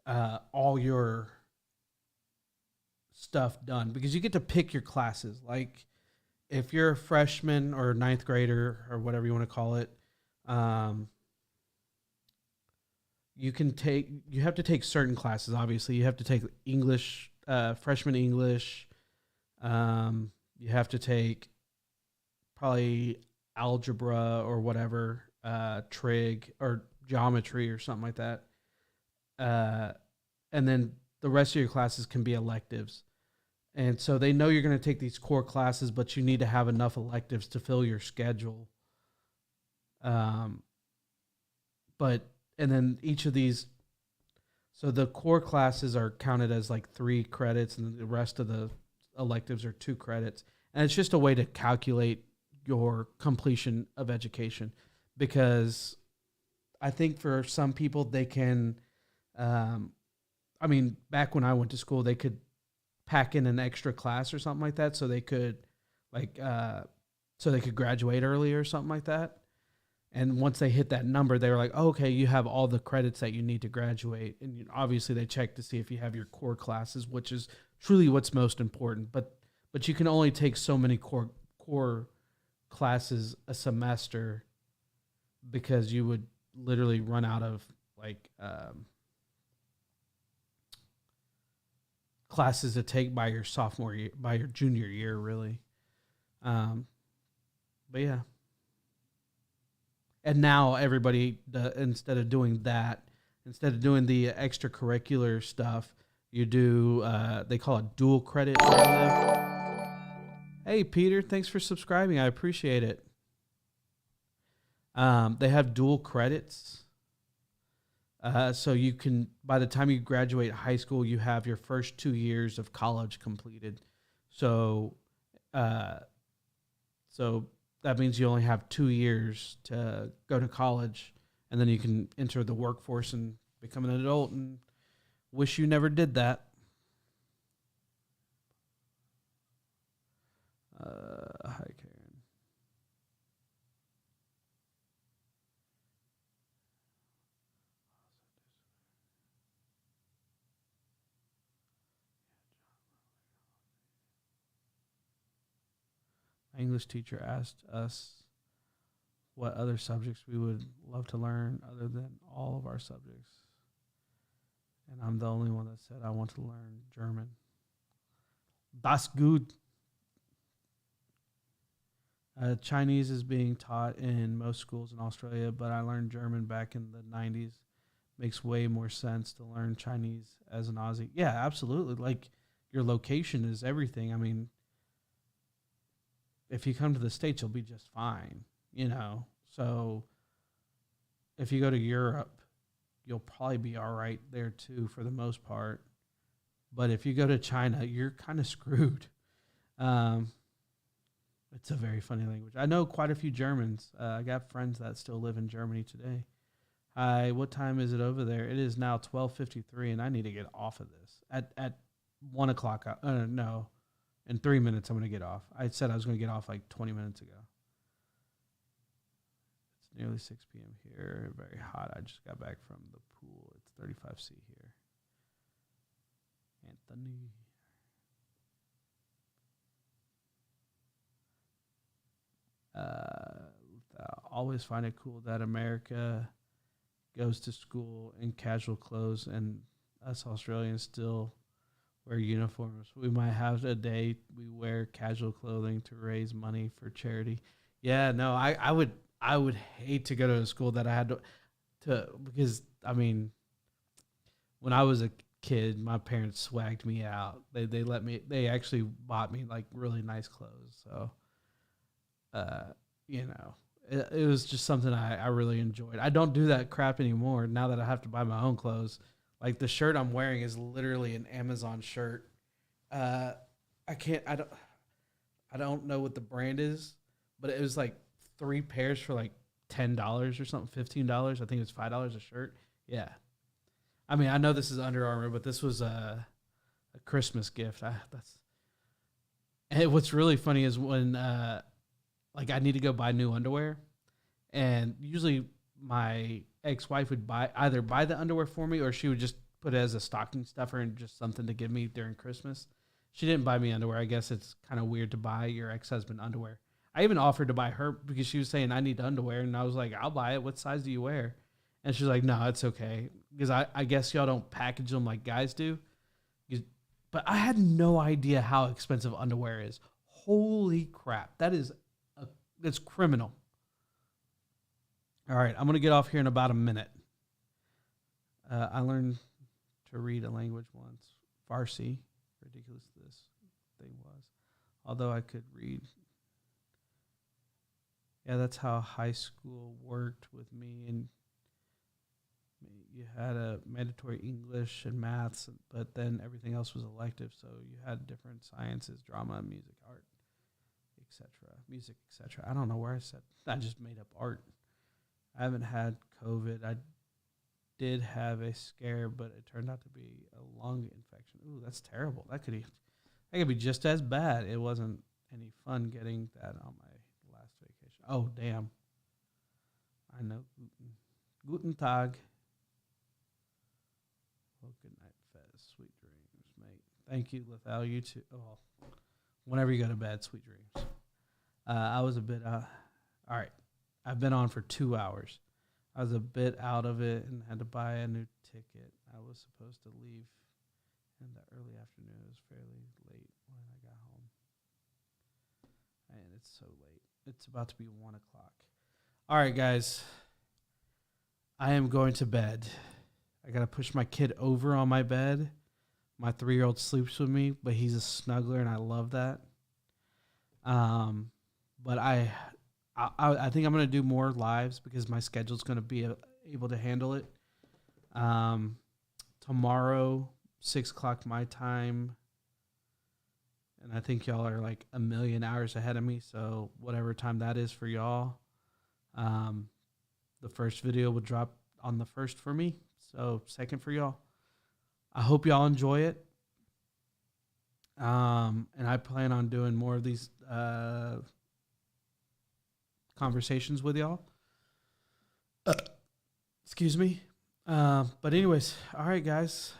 all your stuff done because you get to pick your classes. Like if you're a freshman or ninth grader or whatever you want to call it, um, you have to take certain classes. Obviously, you have to take English, freshman English. You have to take probably algebra or whatever, trig or geometry or something like that. And then the rest of your classes can be electives. And so they know you're going to take these core classes, but you need to have enough electives to fill your schedule. But and then each of these, so the core classes are counted as like 3 credits, and the rest of the electives are 2 credits. And it's just a way to calculate your completion of education, because I think for some people they can, back when I went to school, they could pack in an extra class or something like that, so they could graduate early or something like that. And once they hit that number, they were like, oh, okay, you have all the credits that you need to graduate. And obviously they check to see if you have your core classes, which is truly what's most important. But you can only take so many core classes a semester, because you would literally run out of classes to take by your sophomore year, by your junior year, really. But yeah. And now everybody, instead of doing the extracurricular stuff, you do, they call it dual credit. Hey, Peter, thanks for subscribing. I appreciate it. They have dual credits. So you can, by the time you graduate high school, you have your first 2 years of college completed. So that means you only have 2 years to go to college, and then you can enter the workforce and become an adult, and wish you never did that. Hi, Karen. My English teacher asked us what other subjects we would love to learn other than all of our subjects. And I'm the only one that said I want to learn German. Das gut. Chinese is being taught in most schools in Australia, but I learned German back in the 90s. Makes way more sense to learn Chinese as an Aussie. Yeah, absolutely. Like, your location is everything. I mean, if you come to the States, you'll be just fine, So if you go to Europe, you'll probably be all right there too for the most part. But if you go to China, you're kind of screwed. It's a very funny language. I know quite a few Germans. I got friends that still live in Germany today. Hi, what time is it over there? It is now 12:53, and I need to get off of this. At 1 o'clock, no, in 3 minutes I'm going to get off. I said I was going to get off like 20 minutes ago. It's nearly 6 p.m. here. Very hot. I just got back from the pool. It's 35 C here. Anthony. always find it cool that America goes to school in casual clothes and us Australians still wear uniforms. We might have a day we wear casual clothing to raise money for charity. Yeah, no, I would hate to go to a school that I had to because I mean, when I was a kid, my parents swagged me out. They actually bought me like really nice clothes. So, you know, it was just something I really enjoyed. I don't do that crap anymore now that I have to buy my own clothes. Like the shirt I'm wearing is literally an Amazon shirt. I don't know what the brand is, but it was like 3 pairs for like $10 or something, $15. I think it was $5 a shirt. Yeah. I mean, I know this is Under Armour, but this was a Christmas gift. And what's really funny is when like I need to go buy new underwear, and usually my ex-wife would either buy the underwear for me or she would just put it as a stocking stuffer and just something to give me during Christmas. She didn't buy me underwear. I guess it's kind of weird to buy your ex-husband underwear. I even offered to buy her because she was saying I need underwear, and I was like, I'll buy it. What size do you wear? And she's like, no, it's okay. Because I guess y'all don't package them like guys do. But I had no idea how expensive underwear is. Holy crap. That's criminal. All right, I'm going to get off here in about a minute. I learned to read a language once. Farsi. Ridiculous this thing was. Although I could read. Yeah, that's how high school worked with me. And you had a mandatory English and maths, but then everything else was elective. So you had different sciences, drama, music, art, etc. Music, etc. I don't know where I just made up art. I haven't had COVID. I did have a scare, but it turned out to be a lung infection. Ooh, that's terrible. That could be just as bad. It wasn't any fun getting that on my last vacation. Oh, damn. I know. Guten Tag. Well, good night, Phezz. Sweet dreams, mate. Thank you, Lethal. You too. Oh, whenever you go to bed, sweet dreams. I was a bit all right. I've been on for 2 hours. I was a bit out of it and had to buy a new ticket. I was supposed to leave in the early afternoon. It was fairly late when I got home. And it's so late. It's about to be 1 o'clock. All right, guys. I am going to bed. I got to push my kid over on my bed. My 3-year-old sleeps with me, but he's a snuggler, and I love that. But I think I'm going to do more lives because my schedule's going to be able to handle it. Tomorrow, 6 o'clock my time. And I think y'all are like a million hours ahead of me. So whatever time that is for y'all, the first video will drop on the 1st for me. So 2nd for y'all. I hope y'all enjoy it. And I plan on doing more of these conversations with y'all. Excuse me. But anyways, all right, guys.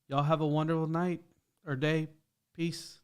Y'all have a wonderful night or day. Peace.